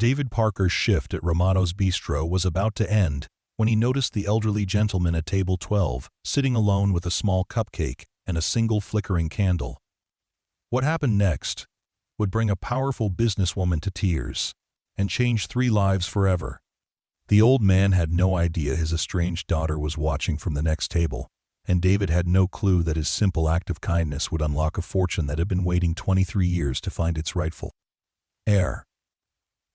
David Parker's shift at Romano's Bistro was about to end when he noticed the elderly gentleman at table 12 sitting alone with a small cupcake and a single flickering candle. What happened next would bring a powerful businesswoman to tears and change 3 lives forever. The old man had no idea his estranged daughter was watching from the next table, and David had no clue that his simple act of kindness would unlock a fortune that had been waiting 23 years to find its rightful heir.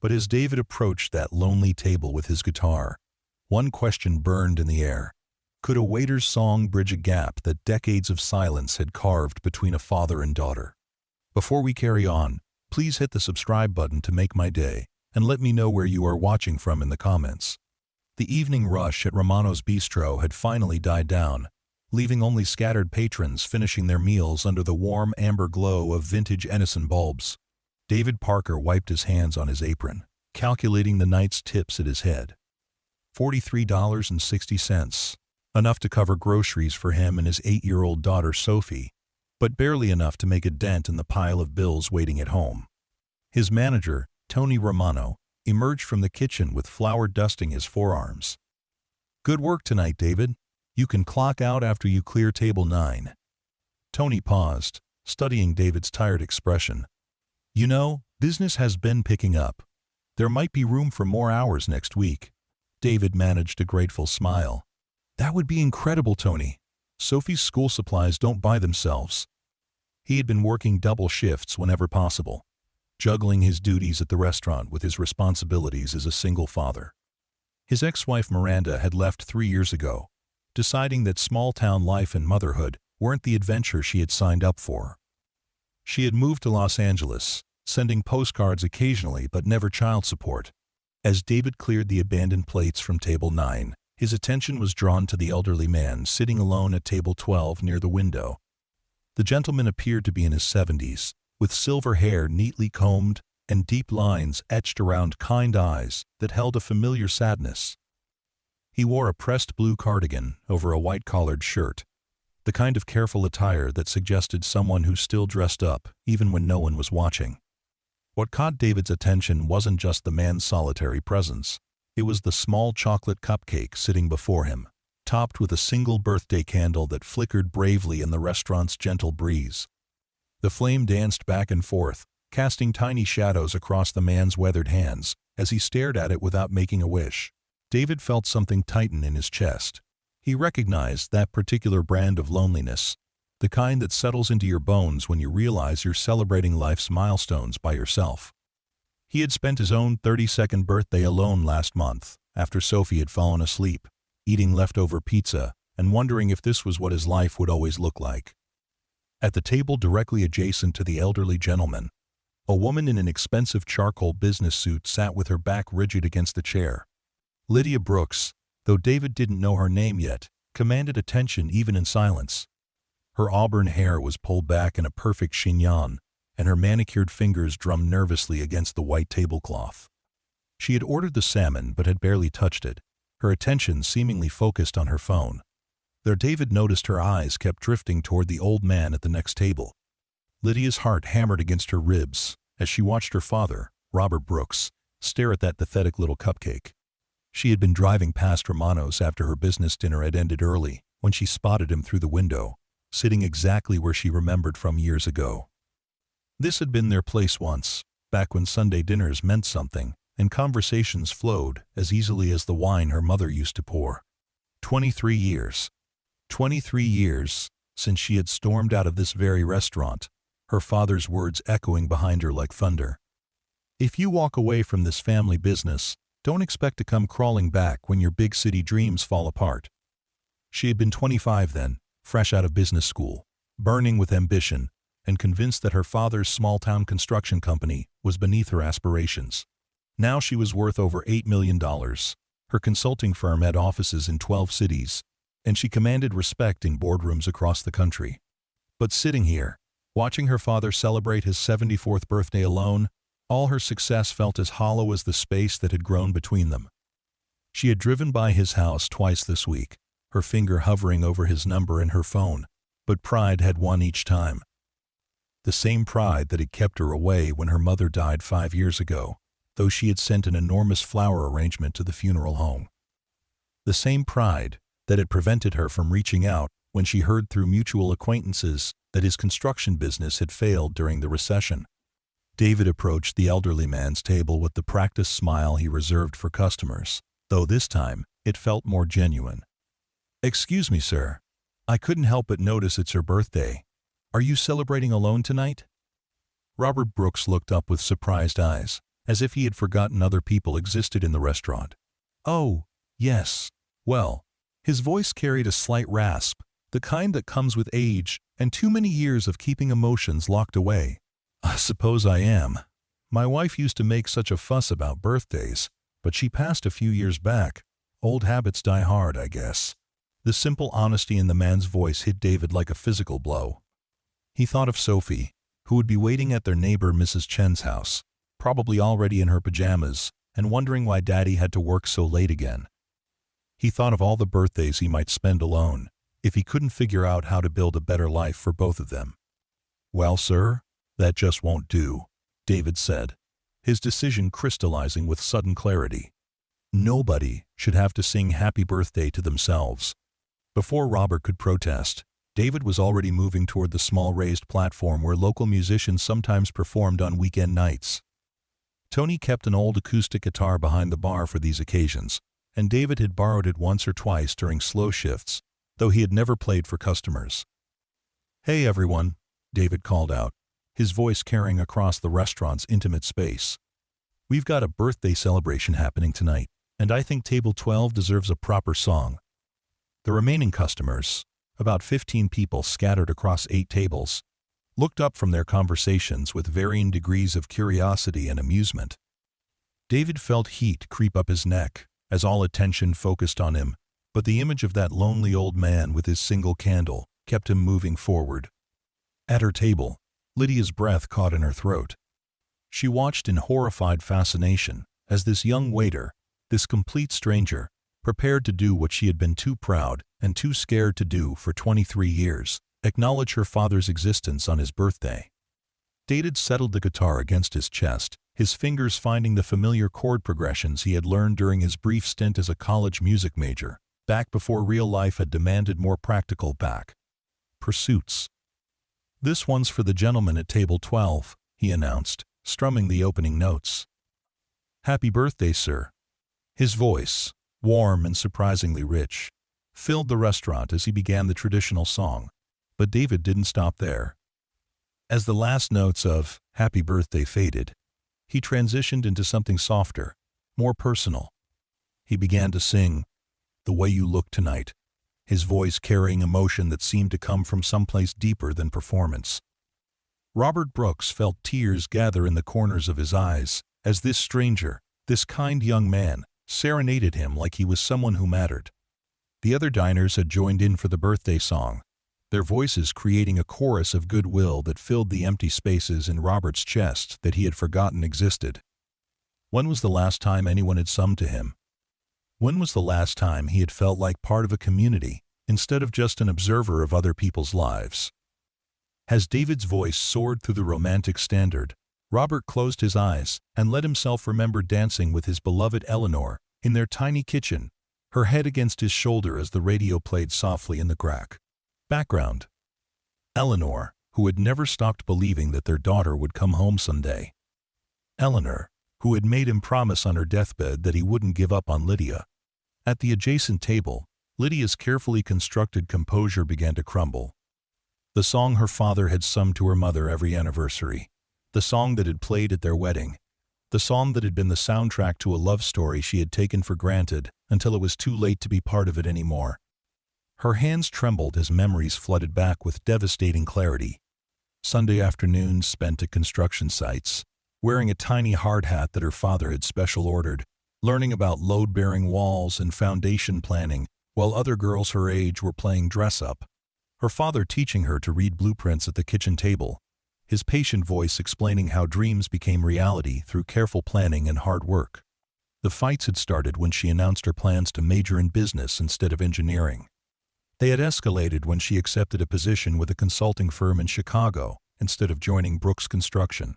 But as David approached that lonely table with his guitar, one question burned in the air. Could a waiter's song bridge a gap that decades of silence had carved between a father and daughter? Before we carry on, please hit the subscribe button to make my day, and let me know where you are watching from in the comments. The evening rush at Romano's Bistro had finally died down, leaving only scattered patrons finishing their meals under the warm amber glow of vintage Edison bulbs. David Parker wiped his hands on his apron, calculating the night's tips at his head. $43.60. Enough to cover groceries for him and his 8-year-old daughter Sophie, but barely enough to make a dent in the pile of bills waiting at home. His manager, Tony Romano, emerged from the kitchen with flour dusting his forearms. "Good work tonight, David. You can clock out after you clear table 9. Tony paused, studying David's tired expression. "You know, business has been picking up. There might be room for more hours next week." David managed a grateful smile. "That would be incredible, Tony. Sophie's school supplies don't buy themselves." He had been working double shifts whenever possible, juggling his duties at the restaurant with his responsibilities as a single father. His ex-wife Miranda had left 3 years ago, deciding that small-town life and motherhood weren't the adventure she had signed up for. She had moved to Los Angeles, sending postcards occasionally but never child support. As David cleared the abandoned plates from table 9, his attention was drawn to the elderly man sitting alone at table 12 near the window. The gentleman appeared to be in his 70s, with silver hair neatly combed and deep lines etched around kind eyes that held a familiar sadness. He wore a pressed blue cardigan over a white-collared shirt, the kind of careful attire that suggested someone who still dressed up even when no one was watching. What caught David's attention wasn't just the man's solitary presence. It was the small chocolate cupcake sitting before him, topped with a single birthday candle that flickered bravely in the restaurant's gentle breeze. The flame danced back and forth, casting tiny shadows across the man's weathered hands as he stared at it without making a wish. David felt something tighten in his chest. He recognized that particular brand of loneliness, the kind that settles into your bones when you realize you're celebrating life's milestones by yourself. He had spent his own 32nd birthday alone last month, after Sophie had fallen asleep, eating leftover pizza and wondering if this was what his life would always look like. At the table directly adjacent to the elderly gentleman, a woman in an expensive charcoal business suit sat with her back rigid against the chair. Lydia Brooks, though David didn't know her name yet, commanded attention even in silence. Her auburn hair was pulled back in a perfect chignon, and her manicured fingers drummed nervously against the white tablecloth. She had ordered the salmon but had barely touched it, her attention seemingly focused on her phone. There David noticed her eyes kept drifting toward the old man at the next table. Lydia's heart hammered against her ribs as she watched her father, Robert Brooks, stare at that pathetic little cupcake. She had been driving past Romano's after her business dinner had ended early when she spotted him through the window, sitting exactly where she remembered from years ago. This had been their place once, back when Sunday dinners meant something, and conversations flowed as easily as the wine her mother used to pour. 23 years. 23 years since she had stormed out of this very restaurant, her father's words echoing behind her like thunder. "If you walk away from this family business, don't expect to come crawling back when your big city dreams fall apart." She had been 25 then, fresh out of business school, burning with ambition, and convinced that her father's small-town construction company was beneath her aspirations. Now she was worth over $8 million. Her consulting firm had offices in 12 cities, and she commanded respect in boardrooms across the country. But sitting here, watching her father celebrate his 74th birthday alone, all her success felt as hollow as the space that had grown between them. She had driven by his house twice this week, her finger hovering over his number in her phone, but pride had won each time. The same pride that had kept her away when her mother died 5 years ago, though she had sent an enormous flower arrangement to the funeral home. The same pride that had prevented her from reaching out when she heard through mutual acquaintances that his construction business had failed during the recession. David approached the elderly man's table with the practiced smile he reserved for customers, though this time it felt more genuine. "Excuse me, sir. I couldn't help but notice it's her birthday. Are you celebrating alone tonight?" Robert Brooks looked up with surprised eyes, as if he had forgotten other people existed in the restaurant. "Oh, yes. Well," his voice carried a slight rasp, the kind that comes with age and too many years of keeping emotions locked away. "I suppose I am. My wife used to make such a fuss about birthdays, but she passed a few years back. Old habits die hard, I guess." The simple honesty in the man's voice hit David like a physical blow. He thought of Sophie, who would be waiting at their neighbor Mrs. Chen's house, probably already in her pajamas, and wondering why Daddy had to work so late again. He thought of all the birthdays he might spend alone, if he couldn't figure out how to build a better life for both of them. "Well, sir, that just won't do," David said, his decision crystallizing with sudden clarity. Nobody should have to sing happy birthday to themselves. Before Robert could protest, David was already moving toward the small raised platform where local musicians sometimes performed on weekend nights. Tony kept an old acoustic guitar behind the bar for these occasions, and David had borrowed it once or twice during slow shifts, though he had never played for customers. "Hey everyone," David called out, his voice carrying across the restaurant's intimate space. "We've got a birthday celebration happening tonight, and I think Table 12 deserves a proper song." The remaining customers, about 15 people scattered across 8 tables, looked up from their conversations with varying degrees of curiosity and amusement. David felt heat creep up his neck as all attention focused on him, but the image of that lonely old man with his single candle kept him moving forward. At her table, Lydia's breath caught in her throat. She watched in horrified fascination as this young waiter, this complete stranger, prepared to do what she had been too proud and too scared to do for 23 years, acknowledge her father's existence on his birthday. David settled the guitar against his chest, his fingers finding the familiar chord progressions he had learned during his brief stint as a college music major, back before real life had demanded more practical pursuits. "This one's for the gentleman at table 12, he announced, strumming the opening notes. "Happy birthday, sir." His voice, warm and surprisingly rich, filled the restaurant as he began the traditional song, but David didn't stop there. As the last notes of Happy Birthday faded, he transitioned into something softer, more personal. He began to sing, "The Way You Look Tonight," his voice carrying emotion that seemed to come from someplace deeper than performance. Robert Brooks felt tears gather in the corners of his eyes as this stranger, this kind young man, serenaded him like he was someone who mattered. The other diners had joined in for the birthday song, their voices creating a chorus of goodwill that filled the empty spaces in Robert's chest that he had forgotten existed. When was the last time anyone had sung to him? When was the last time he had felt like part of a community, instead of just an observer of other people's lives? As David's voice soared through the romantic standard, Robert closed his eyes and let himself remember dancing with his beloved Eleanor in their tiny kitchen, her head against his shoulder as the radio played softly in the background. Eleanor, who had never stopped believing that their daughter would come home someday. Eleanor, who had made him promise on her deathbed that he wouldn't give up on Lydia. At the adjacent table, Lydia's carefully constructed composure began to crumble. The song her father had sung to her mother every anniversary, the song that had played at their wedding, the song that had been the soundtrack to a love story she had taken for granted until it was too late to be part of it anymore. Her hands trembled as memories flooded back with devastating clarity. Sunday afternoons spent at construction sites, wearing a tiny hard hat that her father had special ordered, learning about load-bearing walls and foundation planning, while other girls her age were playing dress-up. Her father teaching her to read blueprints at the kitchen table, his patient voice explaining how dreams became reality through careful planning and hard work. The fights had started when she announced her plans to major in business instead of engineering. They had escalated when she accepted a position with a consulting firm in Chicago instead of joining Brooks Construction.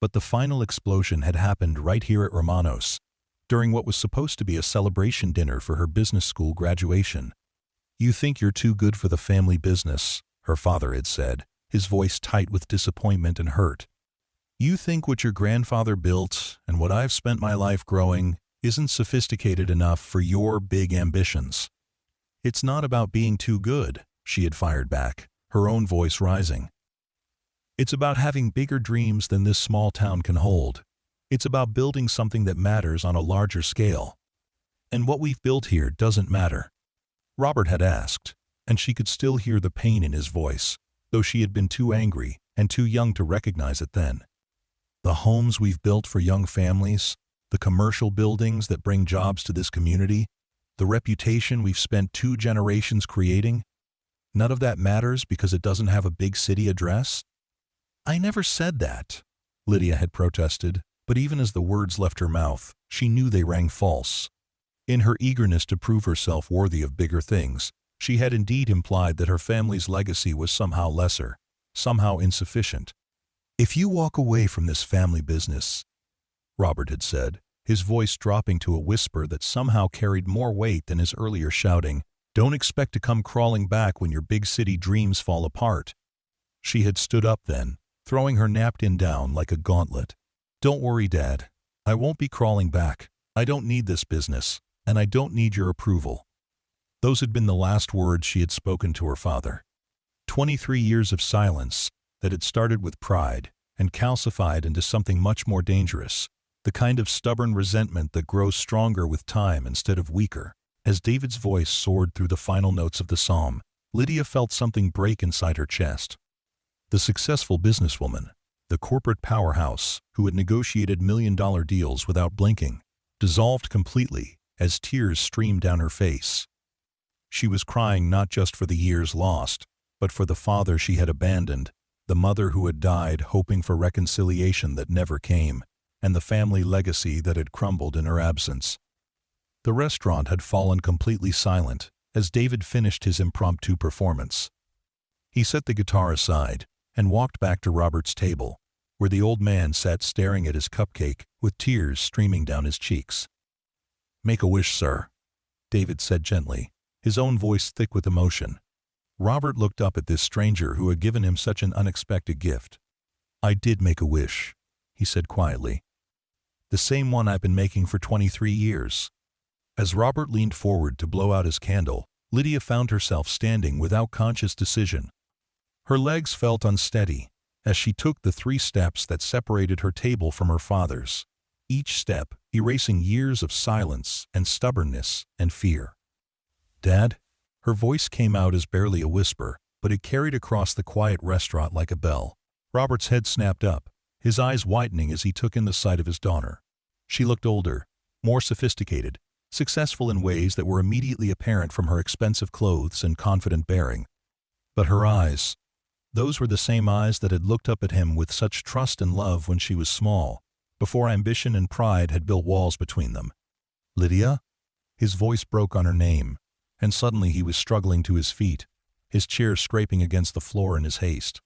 But the final explosion had happened right here at Romano's, during what was supposed to be a celebration dinner for her business school graduation. "You think you're too good for the family business," her father had said, his voice tight with disappointment and hurt. "You think what your grandfather built and what I've spent my life growing isn't sophisticated enough for your big ambitions." "It's not about being too good," she had fired back, her own voice rising. "It's about having bigger dreams than this small town can hold. It's about building something that matters on a larger scale. And what we've built here doesn't matter." Robert had asked, and she could still hear the pain in his voice, though she had been too angry and too young to recognize it then. "The homes we've built for young families, the commercial buildings that bring jobs to this community, the reputation we've spent 2 generations creating, none of that matters because it doesn't have a big city address?" "I never said that," Lydia had protested, but even as the words left her mouth, she knew they rang false. In her eagerness to prove herself worthy of bigger things, she had indeed implied that her family's legacy was somehow lesser, somehow insufficient. "If you walk away from this family business," Robert had said, his voice dropping to a whisper that somehow carried more weight than his earlier shouting, "don't expect to come crawling back when your big city dreams fall apart." She had stood up then, throwing her napkin down like a gauntlet. "Don't worry, Dad. I won't be crawling back. I don't need this business, and I don't need your approval." Those had been the last words she had spoken to her father. 23 years of silence that had started with pride and calcified into something much more dangerous, the kind of stubborn resentment that grows stronger with time instead of weaker. As David's voice soared through the final notes of the psalm, Lydia felt something break inside her chest. The successful businesswoman, the corporate powerhouse who had negotiated million-dollar deals without blinking, dissolved completely as tears streamed down her face. She was crying not just for the years lost, but for the father she had abandoned, the mother who had died hoping for reconciliation that never came, and the family legacy that had crumbled in her absence. The restaurant had fallen completely silent as David finished his impromptu performance. He set the guitar aside and walked back to Robert's table, where the old man sat staring at his cupcake with tears streaming down his cheeks. "Make a wish, sir," David said gently, his own voice thick with emotion. Robert looked up at this stranger who had given him such an unexpected gift. "I did make a wish," he said quietly. "The same one I've been making for 23 years. As Robert leaned forward to blow out his candle, Lydia found herself standing without conscious decision. Her legs felt unsteady as she took the 3 steps that separated her table from her father's, each step erasing years of silence and stubbornness and fear. "Dad?" Her voice came out as barely a whisper, but it carried across the quiet restaurant like a bell. Robert's head snapped up, his eyes widening as he took in the sight of his daughter. She looked older, more sophisticated, successful in ways that were immediately apparent from her expensive clothes and confident bearing. But her eyes, those were the same eyes that had looked up at him with such trust and love when she was small, before ambition and pride had built walls between them. "Lydia?" His voice broke on her name, and suddenly he was struggling to his feet, his chair scraping against the floor in his haste.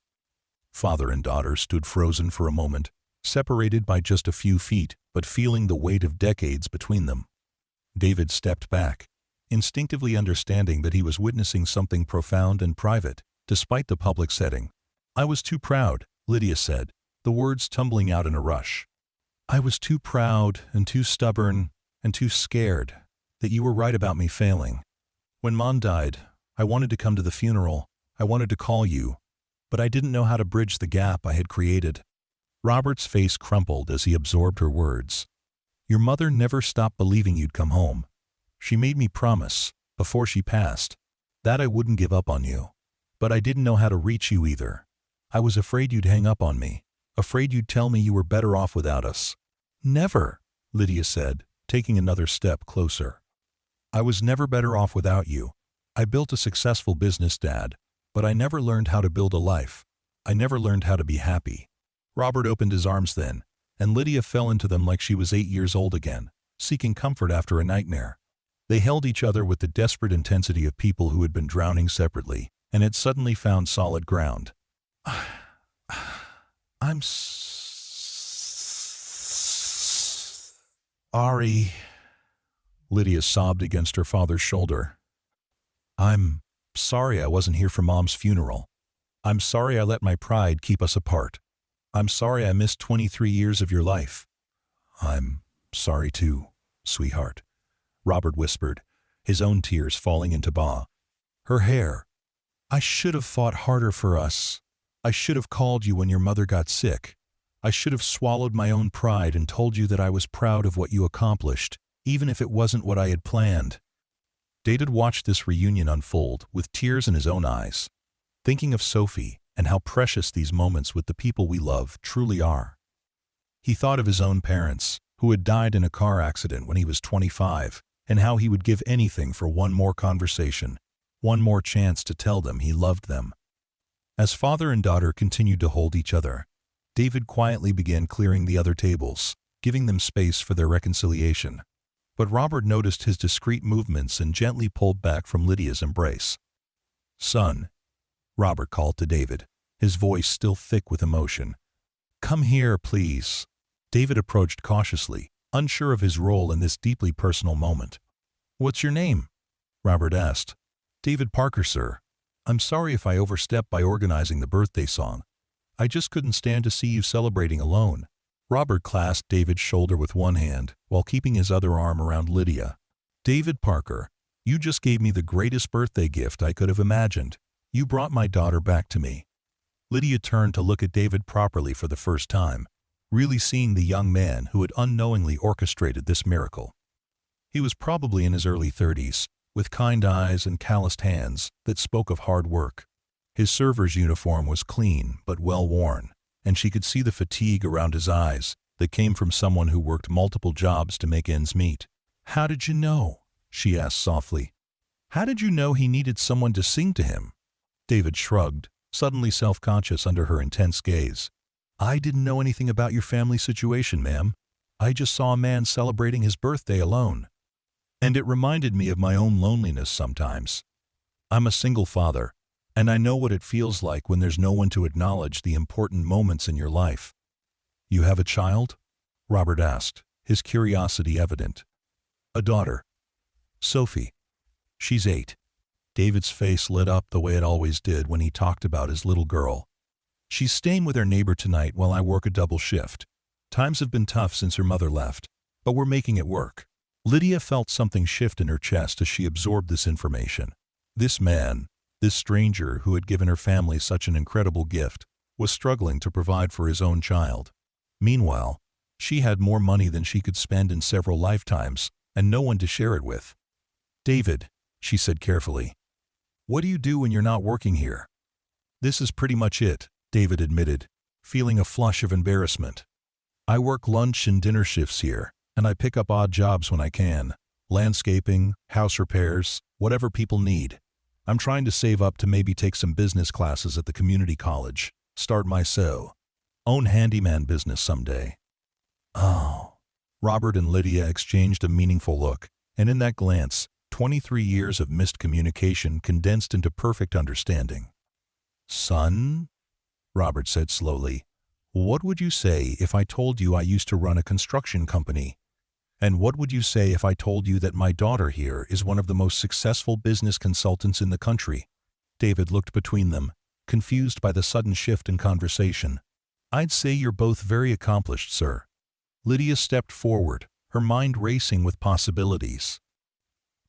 Father and daughter stood frozen for a moment, separated by just a few feet, but feeling the weight of decades between them. David stepped back, instinctively understanding that he was witnessing something profound and private, despite the public setting. "I was too proud," Lydia said, the words tumbling out in a rush. "I was too proud and too stubborn and too scared that you were right about me failing. When Mom died, I wanted to come to the funeral, I wanted to call you, but I didn't know how to bridge the gap I had created." Robert's face crumpled as he absorbed her words. "Your mother never stopped believing you'd come home. She made me promise, before she passed, that I wouldn't give up on you. But I didn't know how to reach you either. I was afraid you'd hang up on me, afraid you'd tell me you were better off without us." "Never," Lydia said, taking another step closer. "I was never better off without you. I built a successful business, Dad, but I never learned how to build a life. I never learned how to be happy." Robert opened his arms then, and Lydia fell into them like she was 8 years old again, seeking comfort after a nightmare. They held each other with the desperate intensity of people who had been drowning separately, and had suddenly found solid ground. "I'm Ari, Lydia sobbed against her father's shoulder. I'm sorry I wasn't here for Mom's funeral. I'm sorry I let my pride keep us apart. I'm sorry I missed 23 years of your life. I'm sorry too, sweetheart, Robert whispered, his own tears falling into Ba. Her hair. I should have fought harder for us. I should have called you when your mother got sick. I should have swallowed my own pride and told you that I was proud of what you accomplished, even if it wasn't what I had planned. David watched this reunion unfold with tears in his own eyes, thinking of Sophie and how precious these moments with the people we love truly are. He thought of his own parents, who had died in a car accident when he was 25, and how he would give anything for one more conversation, one more chance to tell them he loved them. As father and daughter continued to hold each other, David quietly began clearing the other tables, giving them space for their reconciliation. But Robert noticed his discreet movements and gently pulled back from Lydia's embrace. "Son," Robert called to David, his voice still thick with emotion. "Come here, please." David approached cautiously, unsure of his role in this deeply personal moment. "What's your name?" Robert asked. "David Parker, sir. I'm sorry if I overstepped by organizing the birthday song. I just couldn't stand to see you celebrating alone." Robert clasped David's shoulder with one hand while keeping his other arm around Lydia. "David Parker, you just gave me the greatest birthday gift I could have imagined. You brought my daughter back to me." Lydia turned to look at David properly for the first time, really seeing the young man who had unknowingly orchestrated this miracle. He was probably in his early 30s, with kind eyes and calloused hands that spoke of hard work. His server's uniform was clean but well worn, and she could see the fatigue around his eyes that came from someone who worked multiple jobs to make ends meet. "How did you know?" she asked softly. "How did you know he needed someone to sing to him?" David shrugged, suddenly self-conscious under her intense gaze. "I didn't know anything about your family situation, ma'am. I just saw a man celebrating his birthday alone. And it reminded me of my own loneliness sometimes. I'm a single father, and I know what it feels like when there's no one to acknowledge the important moments in your life." "You have a child?" Robert asked, his curiosity evident. "A daughter. Sophie. She's 8. David's face lit up the way it always did when he talked about his little girl. "She's staying with her neighbor tonight while I work a double shift. Times have been tough since her mother left, but we're making it work." Lydia felt something shift in her chest as she absorbed this information. This man, this stranger who had given her family such an incredible gift, was struggling to provide for his own child. Meanwhile, she had more money than she could spend in several lifetimes, and no one to share it with. "David," she said carefully, "what do you do when you're not working here?" "This is pretty much it," David admitted, feeling a flush of embarrassment. "I work lunch and dinner shifts here, and I pick up odd jobs when I can. Landscaping, house repairs, whatever people need. I'm trying to save up to maybe take some business classes at the community college, start my own handyman business someday." "Oh." Robert and Lydia exchanged a meaningful look, and in that glance, 23 years of missed communication condensed into perfect understanding. "Son," Robert said slowly, "what would you say if I told you I used to run a construction company? And what would you say if I told you that my daughter here is one of the most successful business consultants in the country?" David looked between them, confused by the sudden shift in conversation. "I'd say you're both very accomplished, sir." Lydia stepped forward, her mind racing with possibilities.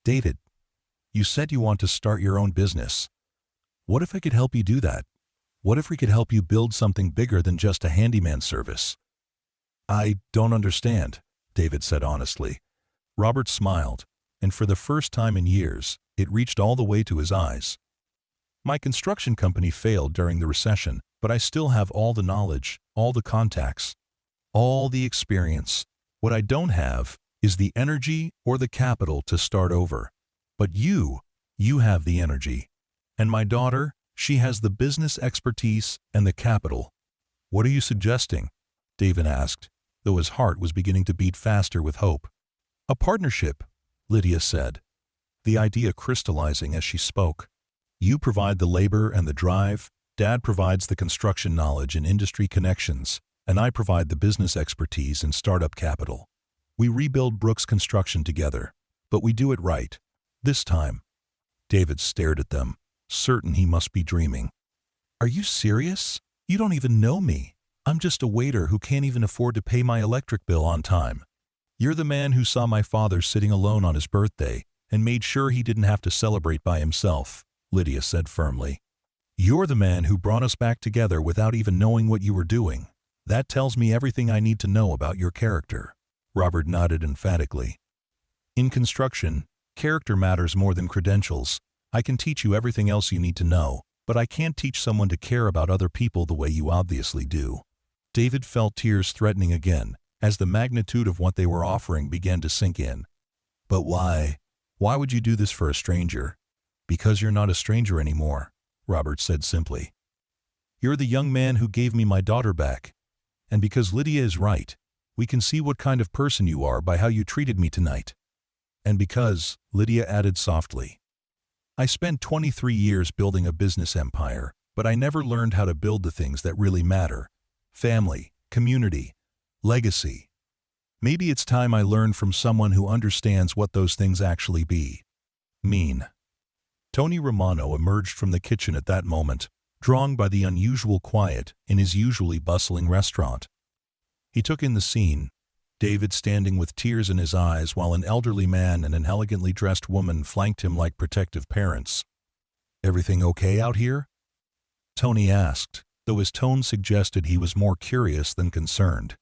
"David, you said you want to start your own business. What if I could help you do that? What if we could help you build something bigger than just a handyman service?" "I don't understand," David said honestly. Robert smiled, and for the first time in years, it reached all the way to his eyes. "My construction company failed during the recession, but I still have all the knowledge, all the contacts, all the experience. What I don't have is the energy or the capital to start over. But you have the energy. And my daughter, she has the business expertise and the capital." "What are you suggesting?" David asked, though his heart was beginning to beat faster with hope. "A partnership," Lydia said, the idea crystallizing as she spoke. "You provide the labor and the drive, Dad provides the construction knowledge and industry connections, and I provide the business expertise and startup capital. We rebuild Brooks Construction together, but we do it right. This time. David stared at them, certain he must be dreaming. Are you serious? You don't even know me. I'm just a waiter who can't even afford to pay my electric bill on time. You're the man who saw my father sitting alone on his birthday and made sure he didn't have to celebrate by himself, Lydia said firmly. You're the man who brought us back together without even knowing what you were doing. That tells me everything I need to know about your character. Robert nodded emphatically. In construction, character matters more than credentials. I can teach you everything else you need to know, but I can't teach someone to care about other people the way you obviously do. David felt tears threatening again, as the magnitude of what they were offering began to sink in. But why? Why would you do this for a stranger? Because you're not a stranger anymore, Robert said simply. You're the young man who gave me my daughter back. And because Lydia is right, we can see what kind of person you are by how you treated me tonight. And because, Lydia added softly, I spent 23 years building a business empire, but I never learned how to build the things that really matter. Family, community, legacy. Maybe it's time I learned from someone who understands what those things actually mean. Tony Romano emerged from the kitchen at that moment, drawn by the unusual quiet in his usually bustling restaurant. He took in the scene, David standing with tears in his eyes while an elderly man and an elegantly dressed woman flanked him like protective parents. Everything okay out here? Tony asked, though his tone suggested he was more curious than concerned.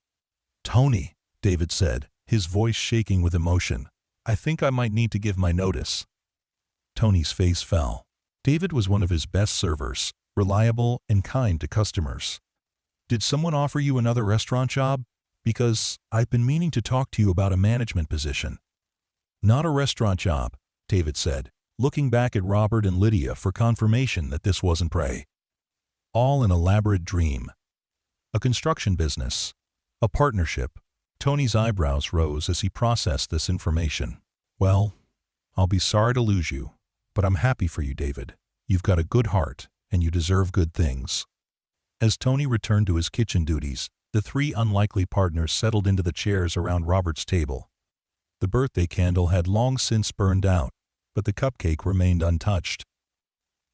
Tony, David said, his voice shaking with emotion, I think I might need to give my notice. Tony's face fell. David was one of his best servers, reliable and kind to customers. Did someone offer you another restaurant job? Because I've been meaning to talk to you about a management position. Not a restaurant job, David said, looking back at Robert and Lydia for confirmation that this wasn't prey. All an elaborate dream. A construction business. A partnership. Tony's eyebrows rose as he processed this information. Well, I'll be sorry to lose you, but I'm happy for you, David. You've got a good heart, and you deserve good things. As Tony returned to his kitchen duties, the three unlikely partners settled into the chairs around Robert's table. The birthday candle had long since burned out, but the cupcake remained untouched.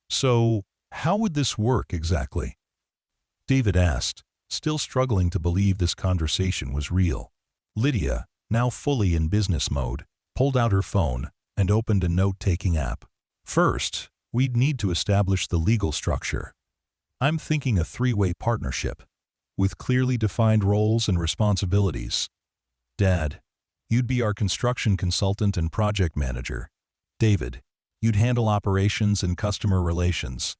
So, how would this work exactly? David asked, still struggling to believe this conversation was real. Lydia, now fully in business mode, pulled out her phone and opened a note-taking app. First, we'd need to establish the legal structure. I'm thinking a three-way partnership, with clearly defined roles and responsibilities. Dad, you'd be our construction consultant and project manager. David, you'd handle operations and customer relations.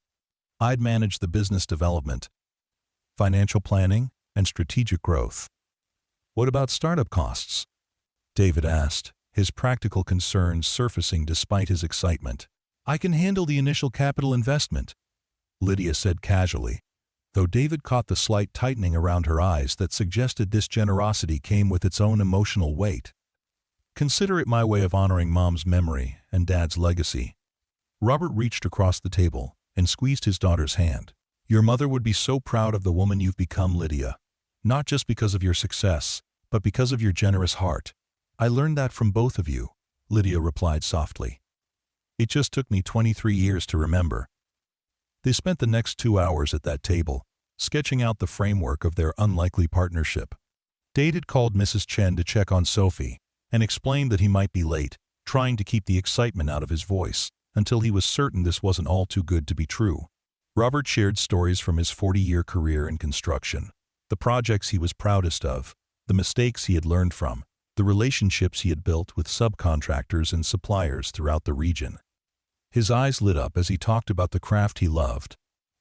I'd manage the business development, financial planning, and strategic growth. What about startup costs? David asked, his practical concerns surfacing despite his excitement. I can handle the initial capital investment, Lydia said casually, though David caught the slight tightening around her eyes that suggested this generosity came with its own emotional weight. Consider it my way of honoring Mom's memory and Dad's legacy. Robert reached across the table and squeezed his daughter's hand. Your mother would be so proud of the woman you've become, Lydia. Not just because of your success, but because of your generous heart. I learned that from both of you, Lydia replied softly. It just took me 23 years to remember. They spent the next 2 hours at that table, sketching out the framework of their unlikely partnership. David called Mrs. Chen to check on Sophie, and explained that he might be late, trying to keep the excitement out of his voice, until he was certain this wasn't all too good to be true. Robert shared stories from his 40-year career in construction, the projects he was proudest of, the mistakes he had learned from, the relationships he had built with subcontractors and suppliers throughout the region. His eyes lit up as he talked about the craft he loved,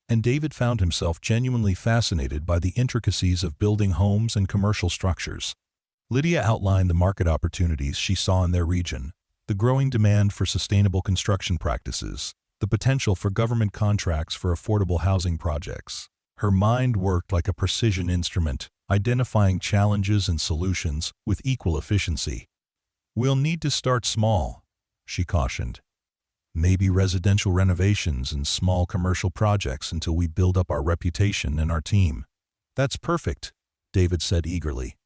and David found himself genuinely fascinated by the intricacies of building homes and commercial structures. Lydia outlined the market opportunities she saw in their region, the growing demand for sustainable construction practices, the potential for government contracts for affordable housing projects. Her mind worked like a precision instrument, identifying challenges and solutions with equal efficiency. We'll need to start small, she cautioned. Maybe residential renovations and small commercial projects until we build up our reputation and our team. That's perfect, David said eagerly.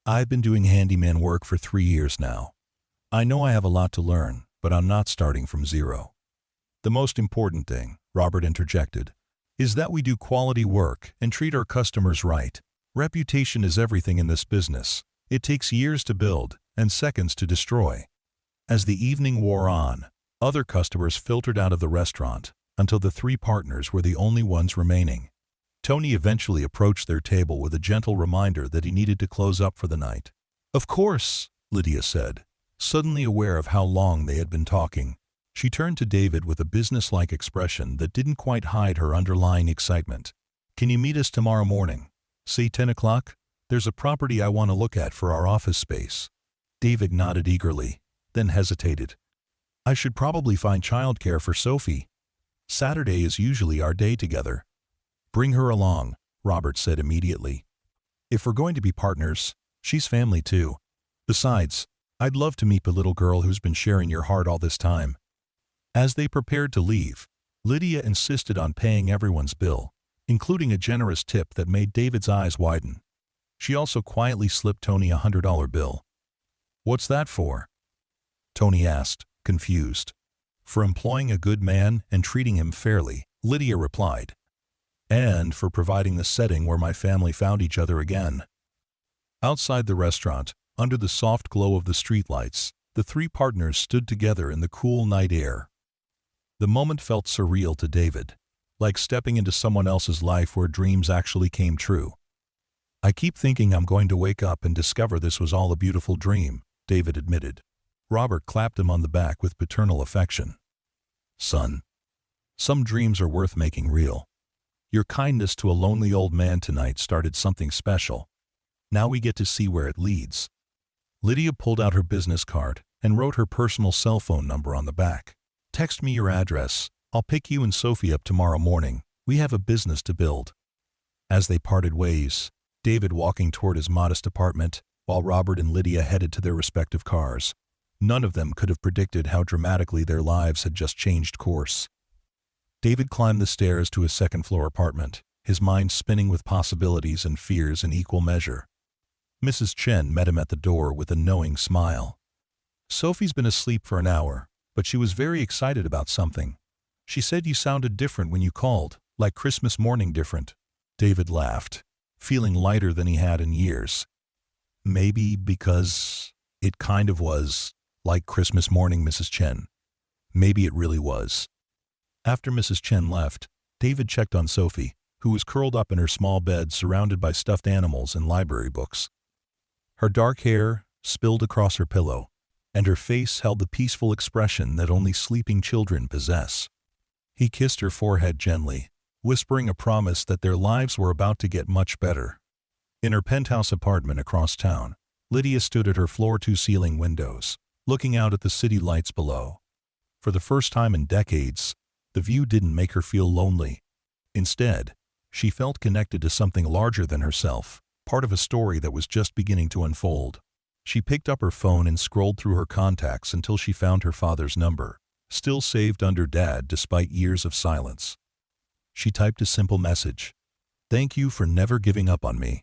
I've been doing handyman work for 3 years now. I know I have a lot to learn, but I'm not starting from zero. The most important thing, Robert interjected, is that we do quality work and treat our customers right. Reputation is everything in this business. It takes years to build and seconds to destroy. As the evening wore on, other customers filtered out of the restaurant until the three partners were the only ones remaining. Tony eventually approached their table with a gentle reminder that he needed to close up for the night. "Of course," Lydia said, suddenly aware of how long they had been talking. She turned to David with a businesslike expression that didn't quite hide her underlying excitement. "Can you meet us tomorrow morning? Say 10 o'clock? There's a property I want to look at for our office space." David nodded eagerly, then hesitated. "I should probably find childcare for Sophie. Saturday is usually our day together." "Bring her along," Robert said immediately. "If we're going to be partners, she's family too. Besides, I'd love to meet the little girl who's been sharing your heart all this time." As they prepared to leave, Lydia insisted on paying everyone's bill, including a generous tip that made David's eyes widen. She also quietly slipped Tony a $100 bill. "What's that for?" Tony asked, confused. "For employing a good man and treating him fairly," Lydia replied. "And for providing the setting where my family found each other again." Outside the restaurant, under the soft glow of the streetlights, the three partners stood together in the cool night air. The moment felt surreal to David, like stepping into someone else's life where dreams actually came true. "I keep thinking I'm going to wake up and discover this was all a beautiful dream," David admitted. Robert clapped him on the back with paternal affection. "Son, some dreams are worth making real. Your kindness to a lonely old man tonight started something special. Now we get to see where it leads." Lydia pulled out her business card and wrote her personal cell phone number on the back. "Text me your address. I'll pick you and Sophie up tomorrow morning. We have a business to build." As they parted ways, David walking toward his modest apartment, while Robert and Lydia headed to their respective cars. None of them could have predicted how dramatically their lives had just changed course. David climbed the stairs to his second-floor apartment, his mind spinning with possibilities and fears in equal measure. Mrs. Chen met him at the door with a knowing smile. "Sophie's been asleep for an hour, but she was very excited about something. She said you sounded different when you called, like Christmas morning different." David laughed, feeling lighter than he had in years. "Maybe because it kind of was like Christmas morning, Mrs. Chen. Maybe it really was." After Mrs. Chen left, David checked on Sophie, who was curled up in her small bed surrounded by stuffed animals and library books. Her dark hair spilled across her pillow, and her face held the peaceful expression that only sleeping children possess. He kissed her forehead gently, whispering a promise that their lives were about to get much better. In her penthouse apartment across town, Lydia stood at her floor-to-ceiling windows, looking out at the city lights below. For the first time in decades, the view didn't make her feel lonely. Instead, she felt connected to something larger than herself, part of a story that was just beginning to unfold. She picked up her phone and scrolled through her contacts until she found her father's number, still saved under Dad despite years of silence. She typed a simple message. "Thank you for never giving up on me.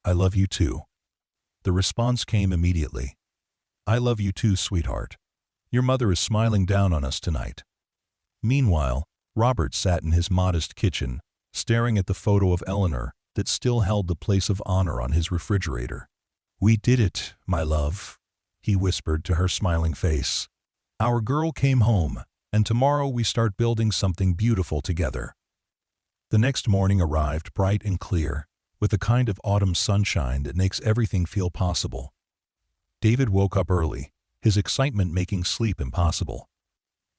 I love you too." The response came immediately. "I love you too, sweetheart. Your mother is smiling down on us tonight." Meanwhile, Robert sat in his modest kitchen, staring at the photo of Eleanor that still held the place of honor on his refrigerator. "We did it, my love," he whispered to her smiling face. "Our girl came home, and tomorrow we start building something beautiful together." The next morning arrived bright and clear, with the kind of autumn sunshine that makes everything feel possible. David woke up early, his excitement making sleep impossible.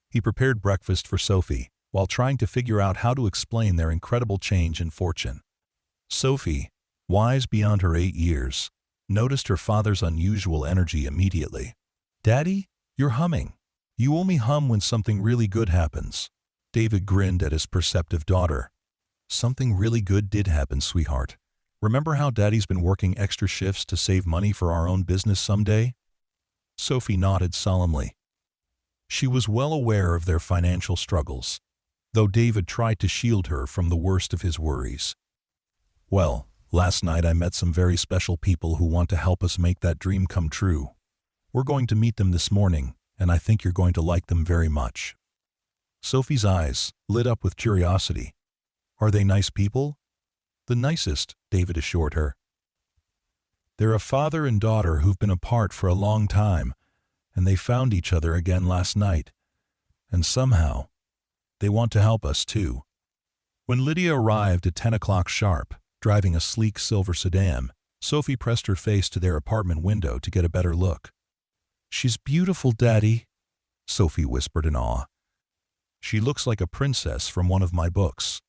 He prepared breakfast for Sophie, while trying to figure out how to explain their incredible change in fortune. Sophie, wise beyond her 8 years, noticed her father's unusual energy immediately. "Daddy, you're humming. You only hum when something really good happens." David grinned at his perceptive daughter. "Something really good did happen, sweetheart. Remember how Daddy's been working extra shifts to save money for our own business someday?" Sophie nodded solemnly. She was well aware of their financial struggles, though David tried to shield her from the worst of his worries. "Well, Last night I met some very special people who want to help us make that dream come true. We're going to meet them this morning, and I think you're going to like them very much." Sophie's eyes lit up with curiosity. "Are they nice people?" "The nicest," David assured her. "They're a father and daughter who've been apart for a long time, and they found each other again last night. And somehow, they want to help us too." When Lydia arrived at 10 o'clock sharp, driving a sleek silver sedan, Sophie pressed her face to their apartment window to get a better look. "She's beautiful, Daddy," Sophie whispered in awe. "She looks like a princess from one of my books."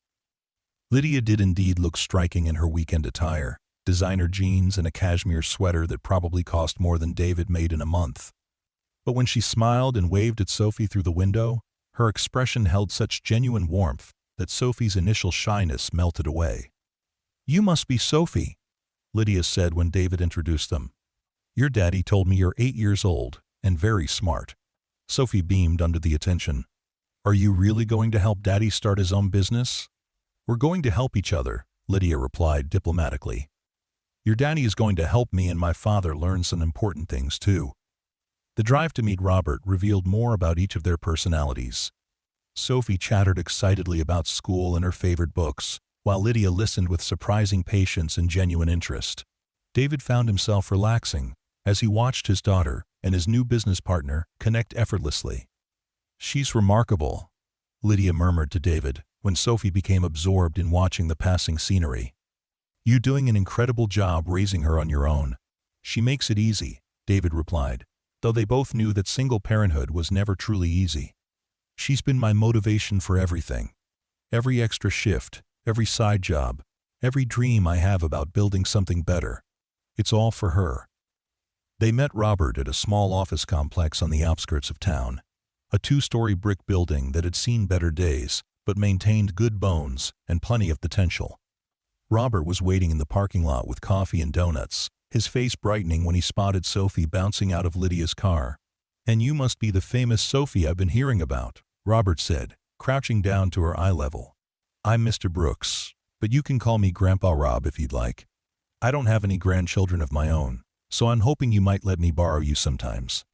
Lydia did indeed look striking in her weekend attire, designer jeans and a cashmere sweater that probably cost more than David made in a month. But when she smiled and waved at Sophie through the window, her expression held such genuine warmth that Sophie's initial shyness melted away. "You must be Sophie," Lydia said when David introduced them. "Your daddy told me you're 8 years old and very smart." Sophie beamed under the attention. "Are you really going to help Daddy start his own business?" "We're going to help each other," Lydia replied diplomatically. "Your daddy is going to help me and my father learn some important things too." The drive to meet Robert revealed more about each of their personalities. Sophie chattered excitedly about school and her favorite books, while Lydia listened with surprising patience and genuine interest. David found himself relaxing as he watched his daughter and his new business partner connect effortlessly. "She's remarkable," Lydia murmured to David when Sophie became absorbed in watching the passing scenery. "You're doing an incredible job raising her on your own." "She makes it easy," David replied, though they both knew that single parenthood was never truly easy. "She's been my motivation for everything. Every extra shift, every side job, every dream I have about building something better. It's all for her." They met Robert at a small office complex on the outskirts of town, a 2-story brick building that had seen better days, but maintained good bones and plenty of potential. Robert was waiting in the parking lot with coffee and donuts, his face brightening when he spotted Sophie bouncing out of Lydia's car. "And you must be the famous Sophie I've been hearing about," Robert said, crouching down to her eye level. "I'm Mr. Brooks, but you can call me Grandpa Rob if you'd like. I don't have any grandchildren of my own, so I'm hoping you might let me borrow you sometimes."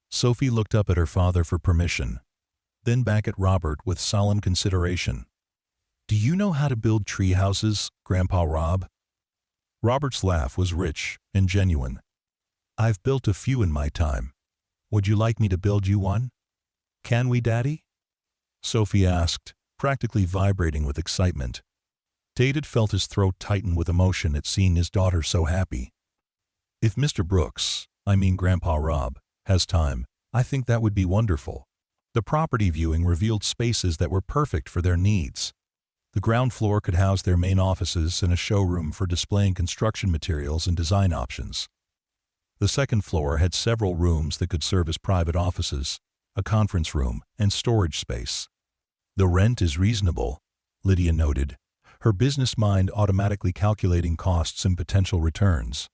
Sophie looked up at her father for permission, then back at Robert with solemn consideration. "Do you know how to build tree houses, Grandpa Rob?" Robert's laugh was rich and genuine. "I've built a few in my time. Would you like me to build you one?" "Can we, Daddy?" Sophie asked, practically vibrating with excitement. David felt his throat tighten with emotion at seeing his daughter so happy. "If Mr. Brooks, I mean Grandpa Rob, has time, I think that would be wonderful." The property viewing revealed spaces that were perfect for their needs. The ground floor could house their main offices and a showroom for displaying construction materials and design options. The second floor had several rooms that could serve as private offices, a conference room, and storage space. "The rent is reasonable," Lydia noted, her business mind automatically calculating costs and potential returns.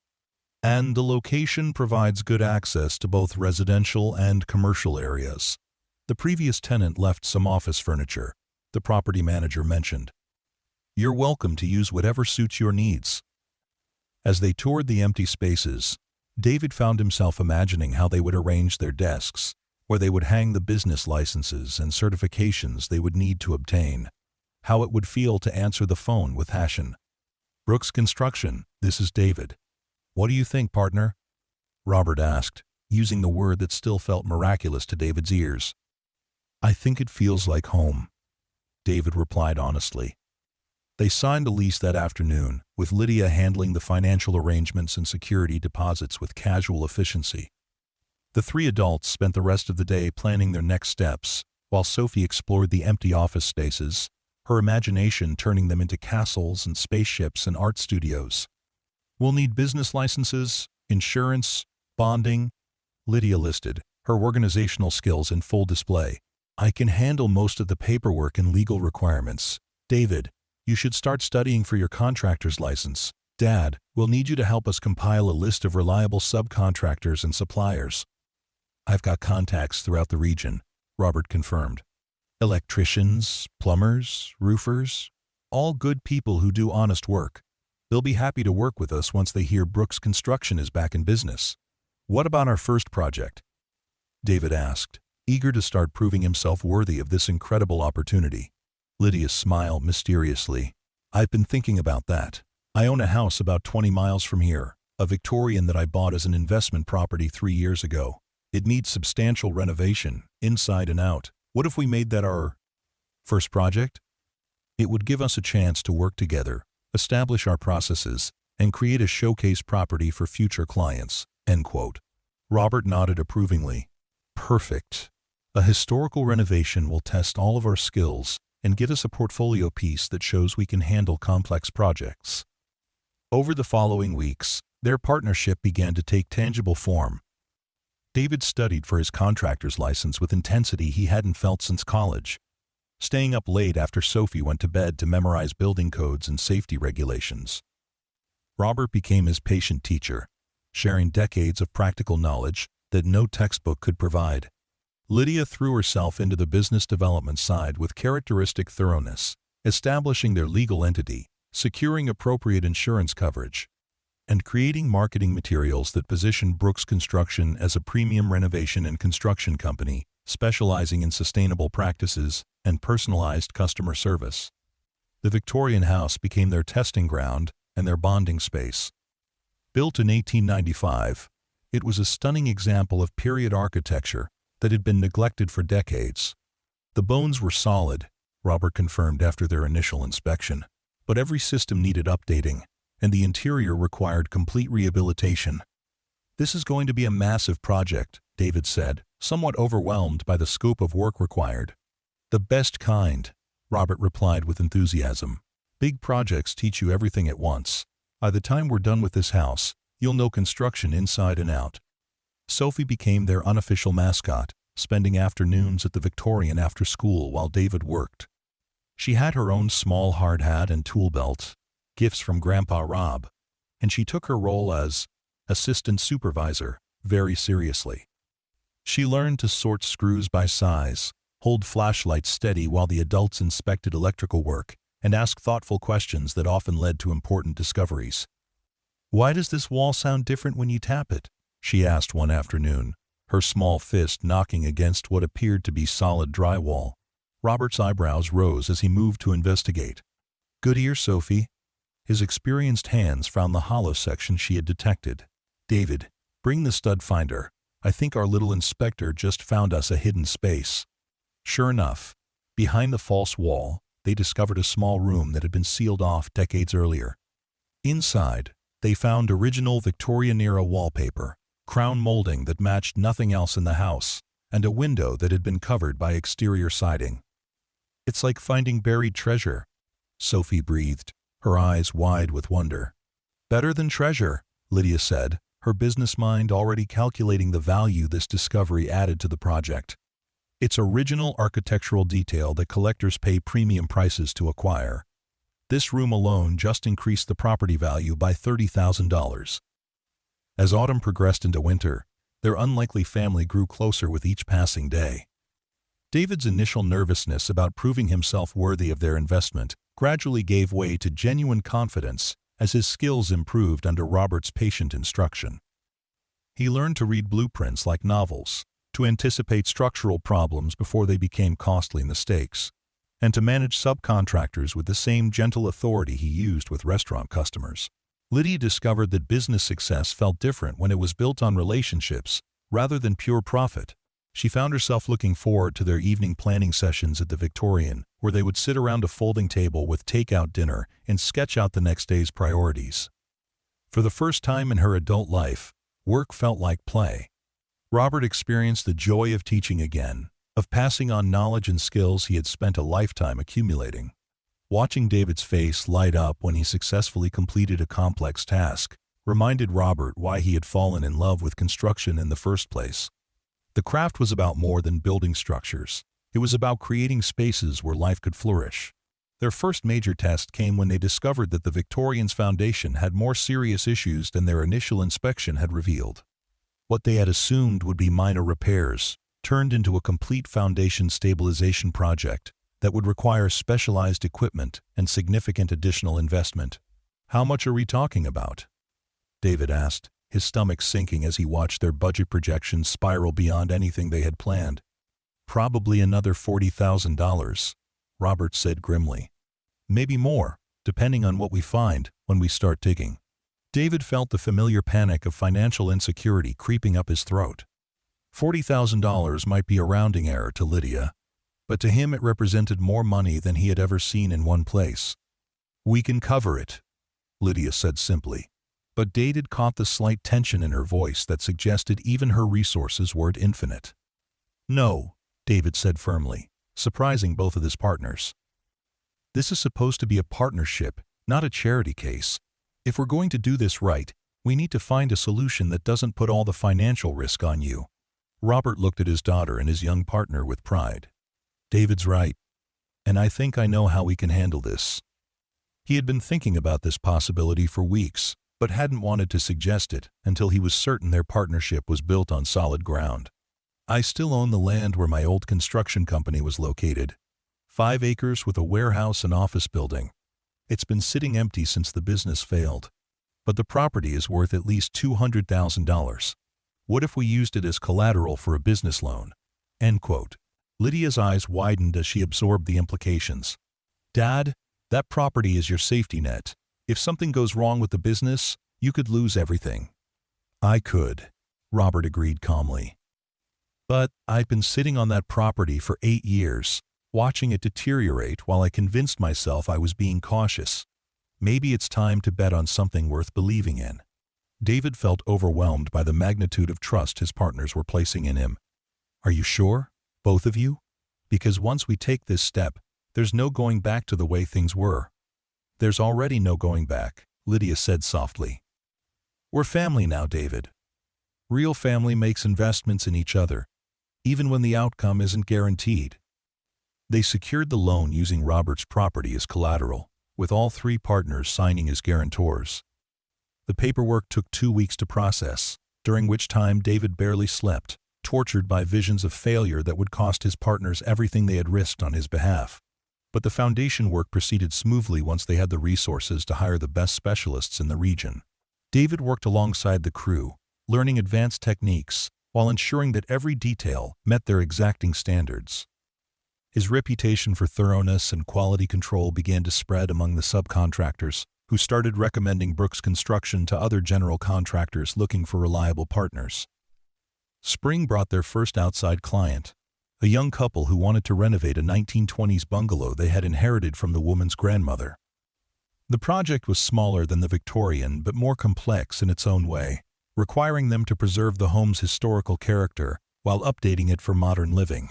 "And the location provides good access to both residential and commercial areas." The previous tenant left some office furniture, the property manager mentioned. "You're welcome to use whatever suits your needs." As they toured the empty spaces, David found himself imagining how they would arrange their desks, where they would hang the business licenses and certifications they would need to obtain, how it would feel to answer the phone with passion. "Brooks Construction, this is David. What do you think, partner?" Robert asked, using the word that still felt miraculous to David's ears. "I think it feels like home," David replied honestly. They signed a lease that afternoon, with Lydia handling the financial arrangements and security deposits with casual efficiency. The 3 adults spent the rest of the day planning their next steps, while Sophie explored the empty office spaces, her imagination turning them into castles and spaceships and art studios. "We'll need business licenses, insurance, bonding," Lydia listed, her organizational skills in full display. "I can handle most of the paperwork and legal requirements. David, you should start studying for your contractor's license. Dad, we'll need you to help us compile a list of reliable subcontractors and suppliers." "I've got contacts throughout the region," Robert confirmed. "Electricians, plumbers, roofers, all good people who do honest work." They'll be happy to work with us once they hear Brooks Construction is back in business. What about our first project? David asked, eager to start proving himself worthy of this incredible opportunity. Lydia smiled mysteriously. I've been thinking about that. I own a house about 20 miles from here, a Victorian that I bought as an investment property 3 years ago. It needs substantial renovation, inside and out. What if we made that our first project? It would give us a chance to work together, establish our processes, and create a showcase property for future clients. End quote. Robert nodded approvingly. Perfect. A historical renovation will test all of our skills and get us a portfolio piece that shows we can handle complex projects. Over the following weeks, their partnership began to take tangible form. David studied for his contractor's license with intensity he hadn't felt since college, staying up late after Sophie went to bed to memorize building codes and safety regulations. Robert became his patient teacher, sharing decades of practical knowledge that no textbook could provide. Lydia threw herself into the business development side with characteristic thoroughness, establishing their legal entity, securing appropriate insurance coverage, and creating marketing materials that positioned Brooks Construction as a premium renovation and construction company, specializing in sustainable practices and personalized customer service. The Victorian house became their testing ground and their bonding space. Built in 1895, it was a stunning example of period architecture that had been neglected for decades. The bones were solid, Robert confirmed after their initial inspection, but every system needed updating, and the interior required complete rehabilitation. This is going to be a massive project, David said, somewhat overwhelmed by the scope of work required. The best kind, Robert replied with enthusiasm. Big projects teach you everything at once. By the time we're done with this house, you'll know construction inside and out. Sophie became their unofficial mascot, spending afternoons at the Victorian after school while David worked. She had her own small hard hat and tool belt, gifts from Grandpa Rob, and she took her role as assistant supervisor very seriously. She learned to sort screws by size, hold flashlights steady while the adults inspected electrical work, and ask thoughtful questions that often led to important discoveries. "Why does this wall sound different when you tap it?" she asked one afternoon, her small fist knocking against what appeared to be solid drywall. Robert's eyebrows rose as he moved to investigate. "Good ear, Sophie." His experienced hands found the hollow section she had detected. "David, bring the stud finder. I think our little inspector just found us a hidden space." Sure enough, behind the false wall, they discovered a small room that had been sealed off decades earlier. Inside, they found original Victorian-era wallpaper, crown molding that matched nothing else in the house, and a window that had been covered by exterior siding. "It's like finding buried treasure," Sophie breathed, her eyes wide with wonder. "Better than treasure," Lydia said, her business mind already calculating the value this discovery added to the project. It's original architectural detail that collectors pay premium prices to acquire. This room alone just increased the property value by $30,000. As autumn progressed into winter, their unlikely family grew closer with each passing day. David's initial nervousness about proving himself worthy of their investment gradually gave way to genuine confidence as his skills improved under Robert's patient instruction. He learned to read blueprints like novels, to anticipate structural problems before they became costly mistakes, and to manage subcontractors with the same gentle authority he used with restaurant customers. Lydia discovered that business success felt different when it was built on relationships rather than pure profit. She found herself looking forward to their evening planning sessions at the Victorian, where they would sit around a folding table with takeout dinner and sketch out the next day's priorities. For the first time in her adult life, work felt like play. Robert experienced the joy of teaching again, of passing on knowledge and skills he had spent a lifetime accumulating. Watching David's face light up when he successfully completed a complex task reminded Robert why he had fallen in love with construction in the first place. The craft was about more than building structures. It was about creating spaces where life could flourish. Their first major test came when they discovered that the Victorian's foundation had more serious issues than their initial inspection had revealed. What they had assumed would be minor repairs turned into a complete foundation stabilization project that would require specialized equipment and significant additional investment. How much are we talking about? David asked, his stomach sinking as he watched their budget projections spiral beyond anything they had planned. Probably another $40,000, Robert said grimly. Maybe more, depending on what we find when we start digging. David felt the familiar panic of financial insecurity creeping up his throat. $40,000 might be a rounding error to Lydia, but to him it represented more money than he had ever seen in one place. We can cover it, Lydia said simply, but David caught the slight tension in her voice that suggested even her resources weren't infinite. No, David said firmly, surprising both of his partners. This is supposed to be a partnership, not a charity case. If we're going to do this right, we need to find a solution that doesn't put all the financial risk on you. Robert looked at his daughter and his young partner with pride. David's right, and I think I know how we can handle this. He had been thinking about this possibility for weeks, but hadn't wanted to suggest it until he was certain their partnership was built on solid ground. I still own the land where my old construction company was located. 5 acres with a warehouse and office building. It's been sitting empty since the business failed. But the property is worth at least $200,000. What if we used it as collateral for a business loan? End quote. Lydia's eyes widened as she absorbed the implications. Dad, that property is your safety net. If something goes wrong with the business, you could lose everything. I could, Robert agreed calmly. But I've been sitting on that property for 8 years, watching it deteriorate while I convinced myself I was being cautious. Maybe it's time to bet on something worth believing in. David felt overwhelmed by the magnitude of trust his partners were placing in him. Are you sure? Both of you? Because once we take this step, there's no going back to the way things were. There's already no going back, Lydia said softly. We're family now, David. Real family makes investments in each other, even when the outcome isn't guaranteed. They secured the loan using Robert's property as collateral, with all 3 partners signing as guarantors. The paperwork took 2 weeks to process, during which time David barely slept, tortured by visions of failure that would cost his partners everything they had risked on his behalf. But the foundation work proceeded smoothly once they had the resources to hire the best specialists in the region. David worked alongside the crew, learning advanced techniques, while ensuring that every detail met their exacting standards. His reputation for thoroughness and quality control began to spread among the subcontractors, who started recommending Brooks Construction to other general contractors looking for reliable partners. Spring brought their first outside client, a young couple who wanted to renovate a 1920s bungalow they had inherited from the woman's grandmother. The project was smaller than the Victorian but more complex in its own way, requiring them to preserve the home's historical character while updating it for modern living.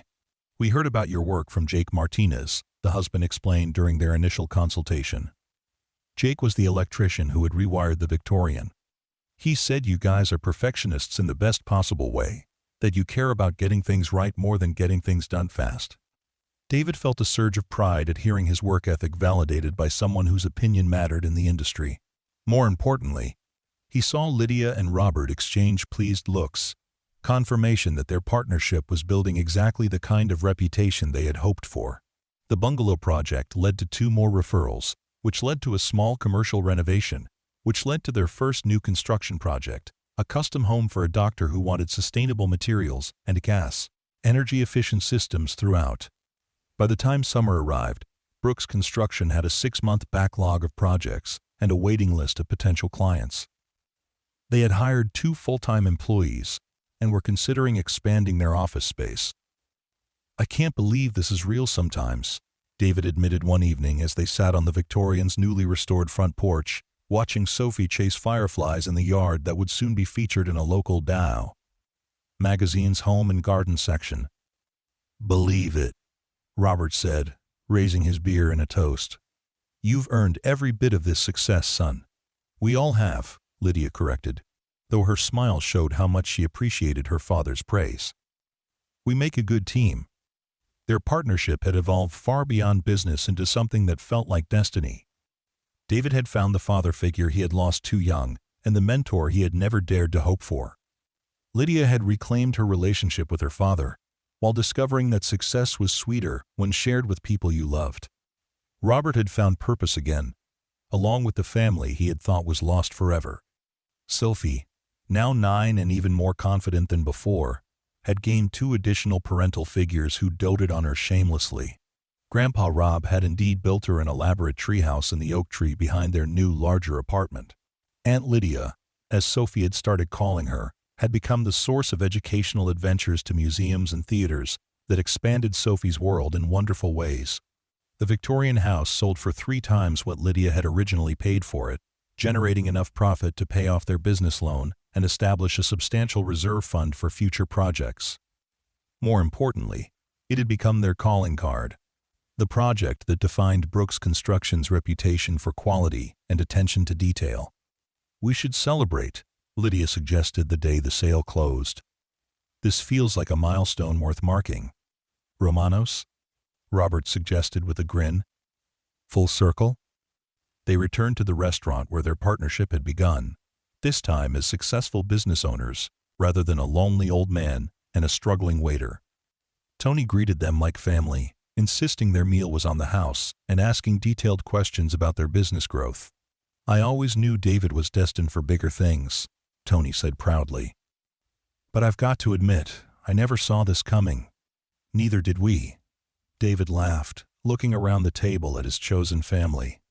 We heard about your work from Jake Martinez, the husband explained during their initial consultation. Jake was the electrician who had rewired the Victorian. He said you guys are perfectionists in the best possible way, that you care about getting things right more than getting things done fast. David felt a surge of pride at hearing his work ethic validated by someone whose opinion mattered in the industry. More importantly, he saw Lydia and Robert exchange pleased looks, confirmation that their partnership was building exactly the kind of reputation they had hoped for. The bungalow project led to 2 more referrals, which led to a small commercial renovation, which led to their first new construction project, a custom home for a doctor who wanted sustainable materials and gas, energy-efficient systems throughout. By the time summer arrived, Brooks Construction had a 6-month backlog of projects and a waiting list of potential clients. They had hired 2 full-time employees and were considering expanding their office space. I can't believe this is real sometimes, David admitted one evening as they sat on the Victorian's newly restored front porch, watching Sophie chase fireflies in the yard that would soon be featured in a local Dow magazine's home and garden section. Believe it, Robert said, raising his beer in a toast. You've earned every bit of this success, son. We all have, Lydia corrected, though her smile showed how much she appreciated her father's praise. We make a good team. Their partnership had evolved far beyond business into something that felt like destiny. David had found the father figure he had lost too young, and the mentor he had never dared to hope for. Lydia had reclaimed her relationship with her father, while discovering that success was sweeter when shared with people you loved. Robert had found purpose again, along with the family he had thought was lost forever. Sophie, now 9 and even more confident than before, had gained 2 additional parental figures who doted on her shamelessly. Grandpa Rob had indeed built her an elaborate treehouse in the oak tree behind their new, larger apartment. Aunt Lydia, as Sophie had started calling her, had become the source of educational adventures to museums and theaters that expanded Sophie's world in wonderful ways. The Victorian house sold for 3 times what Lydia had originally paid for it, generating enough profit to pay off their business loan and establish a substantial reserve fund for future projects. More importantly, it had become their calling card, the project that defined Brooks Construction's reputation for quality and attention to detail. "We should celebrate," Lydia suggested the day the sale closed. "This feels like a milestone worth marking." "Romanos?" Robert suggested with a grin. "Full circle?" They returned to the restaurant where their partnership had begun, this time as successful business owners rather than a lonely old man and a struggling waiter. Tony greeted them like family, insisting their meal was on the house and asking detailed questions about their business growth. "I always knew David was destined for bigger things," Tony said proudly. "But I've got to admit, I never saw this coming." "Neither did we." David laughed, looking around the table at his chosen family.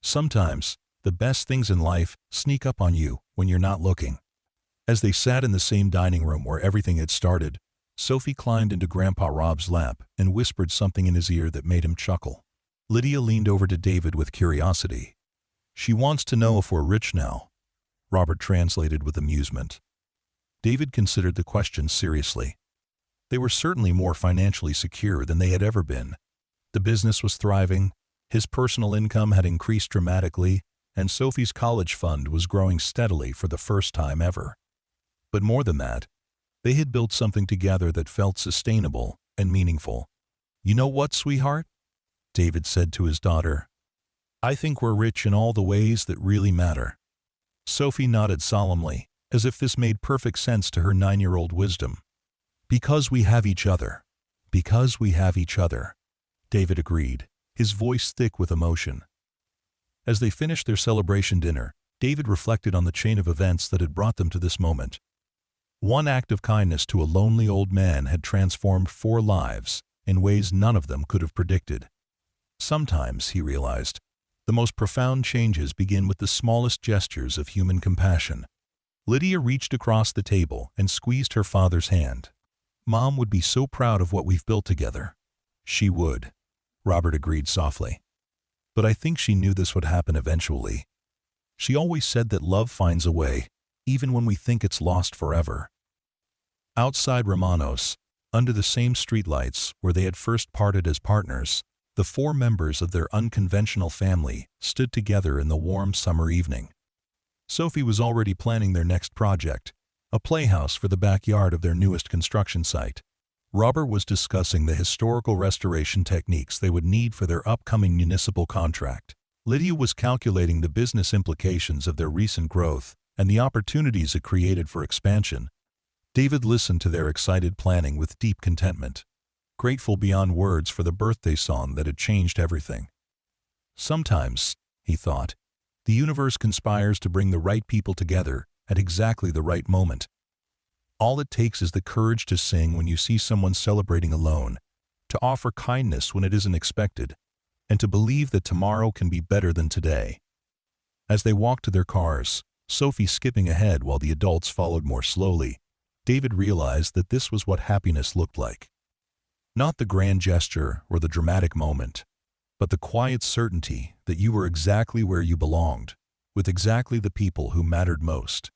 "Sometimes, the best things in life sneak up on you when you're not looking." As they sat in the same dining room where everything had started, Sophie climbed into Grandpa Rob's lap and whispered something in his ear that made him chuckle. Lydia leaned over to David with curiosity. "She wants to know if we're rich now," Robert translated with amusement. David considered the question seriously. They were certainly more financially secure than they had ever been. The business was thriving, his personal income had increased dramatically, and Sophie's college fund was growing steadily for the first time ever. But more than that, they had built something together that felt sustainable and meaningful. "You know what, sweetheart?" David said to his daughter. "I think we're rich in all the ways that really matter." Sophie nodded solemnly, as if this made perfect sense to her 9-year-old wisdom. "Because we have each other. Because we have each other," David agreed, his voice thick with emotion. As they finished their celebration dinner, David reflected on the chain of events that had brought them to this moment. One act of kindness to a lonely old man had transformed 4 lives in ways none of them could have predicted. Sometimes, he realized, the most profound changes begin with the smallest gestures of human compassion. Lydia reached across the table and squeezed her father's hand. "Mom would be so proud of what we've built together." "She would," Robert agreed softly. "But I think she knew this would happen eventually. She always said that love finds a way, even when we think it's lost forever." Outside Romanos, under the same streetlights where they had first parted as partners, the 4 members of their unconventional family stood together in the warm summer evening. Sophie was already planning their next project, a playhouse for the backyard of their newest construction site. Robert was discussing the historical restoration techniques they would need for their upcoming municipal contract. Lydia was calculating the business implications of their recent growth and the opportunities it created for expansion. David listened to their excited planning with deep contentment, grateful beyond words for the birthday song that had changed everything. Sometimes, he thought, the universe conspires to bring the right people together at exactly the right moment. All it takes is the courage to sing when you see someone celebrating alone, to offer kindness when it isn't expected, and to believe that tomorrow can be better than today. As they walked to their cars, Sophie skipping ahead while the adults followed more slowly, David realized that this was what happiness looked like. Not the grand gesture or the dramatic moment, but the quiet certainty that you were exactly where you belonged, with exactly the people who mattered most.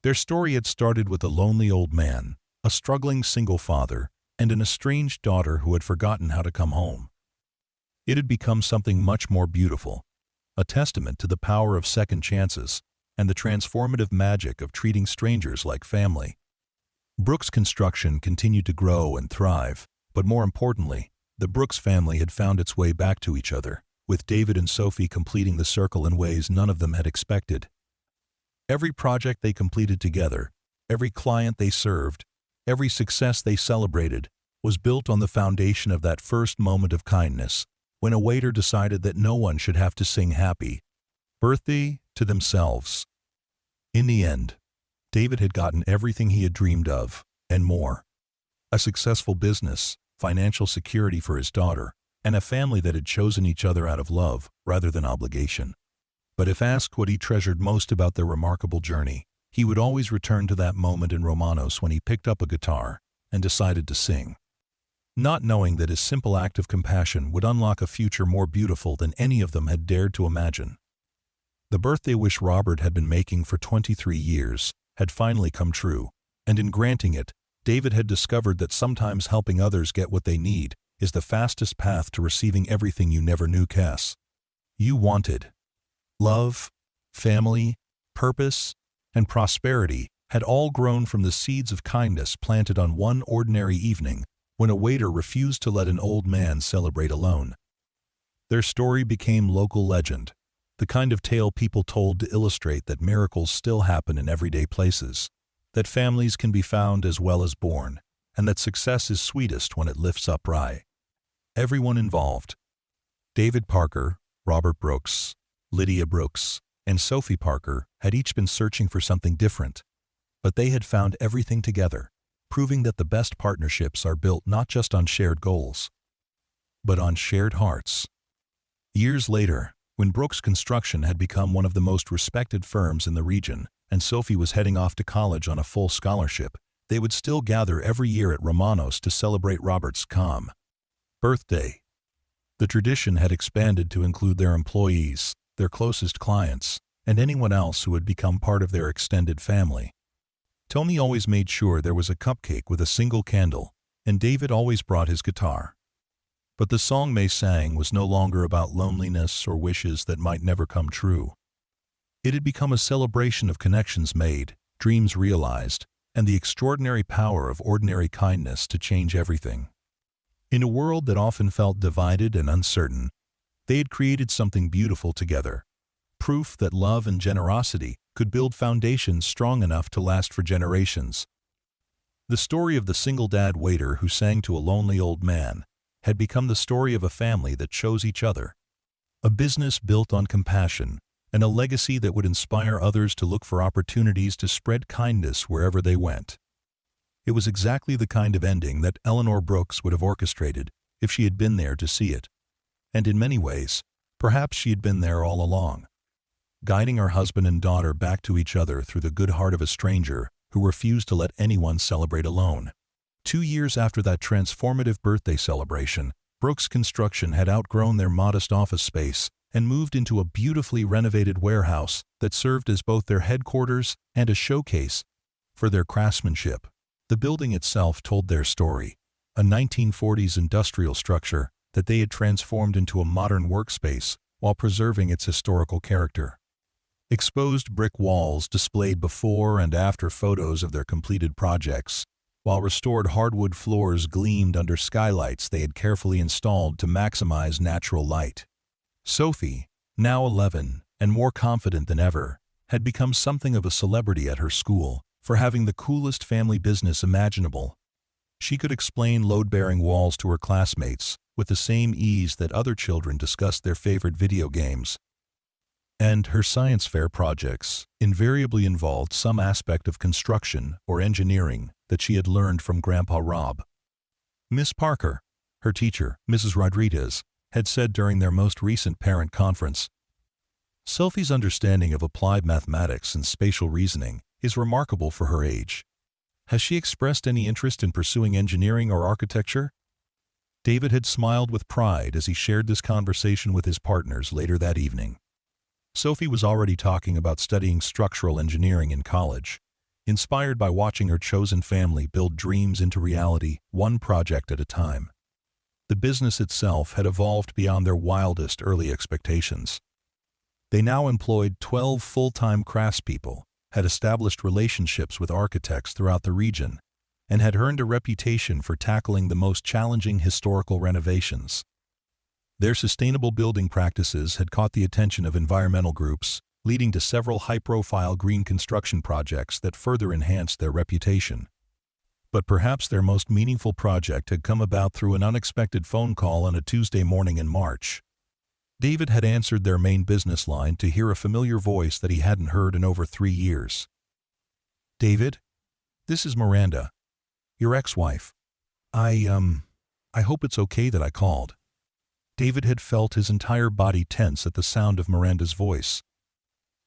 Their story had started with a lonely old man, a struggling single father, and an estranged daughter who had forgotten how to come home. It had become something much more beautiful, a testament to the power of second chances and the transformative magic of treating strangers like family. Brooks Construction continued to grow and thrive, but more importantly, the Brooks family had found its way back to each other, with David and Sophie completing the circle in ways none of them had expected. Every project they completed together, every client they served, every success they celebrated, was built on the foundation of that first moment of kindness, when a waiter decided that no one should have to sing happy birthday to themselves. In the end, David had gotten everything he had dreamed of, and more. A successful business, financial security for his daughter, and a family that had chosen each other out of love rather than obligation. But if asked what he treasured most about their remarkable journey, he would always return to that moment in Romanos when he picked up a guitar and decided to sing, not knowing that his simple act of compassion would unlock a future more beautiful than any of them had dared to imagine. The birthday wish Robert had been making for 23 years had finally come true, and in granting it, David had discovered that sometimes helping others get what they need is the fastest path to receiving everything you never knew you wanted. Love, family, purpose, and prosperity had all grown from the seeds of kindness planted on one ordinary evening when a waiter refused to let an old man celebrate alone. Their story became local legend, the kind of tale people told to illustrate that miracles still happen in everyday places, that families can be found as well as born, and that success is sweetest when it lifts up everyone involved. David Parker, Robert Brooks, Lydia Brooks, and Sophie Parker had each been searching for something different, but they had found everything together, proving that the best partnerships are built not just on shared goals, but on shared hearts. Years later, when Brooks Construction had become one of the most respected firms in the region, and Sophie was heading off to college on a full scholarship, they would still gather every year at Romanos to celebrate Robert's birthday. The tradition had expanded to include their employees, their closest clients, and anyone else who had become part of their extended family. Tony always made sure there was a cupcake with a single candle, and David always brought his guitar. But the song they sang was no longer about loneliness or wishes that might never come true. It had become a celebration of connections made, dreams realized, and the extraordinary power of ordinary kindness to change everything. In a world that often felt divided and uncertain, they had created something beautiful together, proof that love and generosity could build foundations strong enough to last for generations. The story of the single dad waiter who sang to a lonely old man had become the story of a family that chose each other, a business built on compassion, and a legacy that would inspire others to look for opportunities to spread kindness wherever they went. It was exactly the kind of ending that Eleanor Brooks would have orchestrated if she had been there to see it. And in many ways, perhaps she had been there all along, guiding her husband and daughter back to each other through the good heart of a stranger who refused to let anyone celebrate alone. 2 years after that transformative birthday celebration, Brooks Construction had outgrown their modest office space and moved into a beautifully renovated warehouse that served as both their headquarters and a showcase for their craftsmanship. The building itself told their story, a 1940s industrial structure that they had transformed into a modern workspace while preserving its historical character. Exposed brick walls displayed before and after photos of their completed projects, while restored hardwood floors gleamed under skylights they had carefully installed to maximize natural light. Sophie, now 11 and more confident than ever, had become something of a celebrity at her school for having the coolest family business imaginable. She could explain load-bearing walls to her classmates with the same ease that other children discussed their favorite video games. And her science fair projects invariably involved some aspect of construction or engineering that she had learned from Grandpa Rob. Miss Parker, her teacher, Mrs. Rodriguez, had said during their most recent parent conference, "Sophie's understanding of applied mathematics and spatial reasoning is remarkable for her age. Has she expressed any interest in pursuing engineering or architecture?" David had smiled with pride as he shared this conversation with his partners later that evening. Sophie was already talking about studying structural engineering in college, inspired by watching her chosen family build dreams into reality, one project at a time. The business itself had evolved beyond their wildest early expectations. They now employed 12 full-time craftspeople, had established relationships with architects throughout the region, and had earned a reputation for tackling the most challenging historical renovations. Their sustainable building practices had caught the attention of environmental groups, leading to several high-profile green construction projects that further enhanced their reputation. But perhaps their most meaningful project had come about through an unexpected phone call on a Tuesday morning in March. David had answered their main business line to hear a familiar voice that he hadn't heard in over 3 years. "David, this is Miranda, your ex-wife. I hope it's okay that I called." David had felt his entire body tense at the sound of Miranda's voice.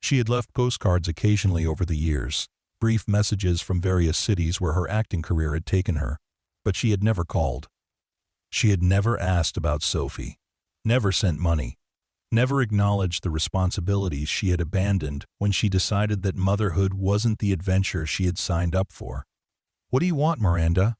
She had left postcards occasionally over the years, brief messages from various cities where her acting career had taken her, but she had never called. She had never asked about Sophie, never sent money, never acknowledged the responsibilities she had abandoned when she decided that motherhood wasn't the adventure she had signed up for. "What do you want, Miranda?"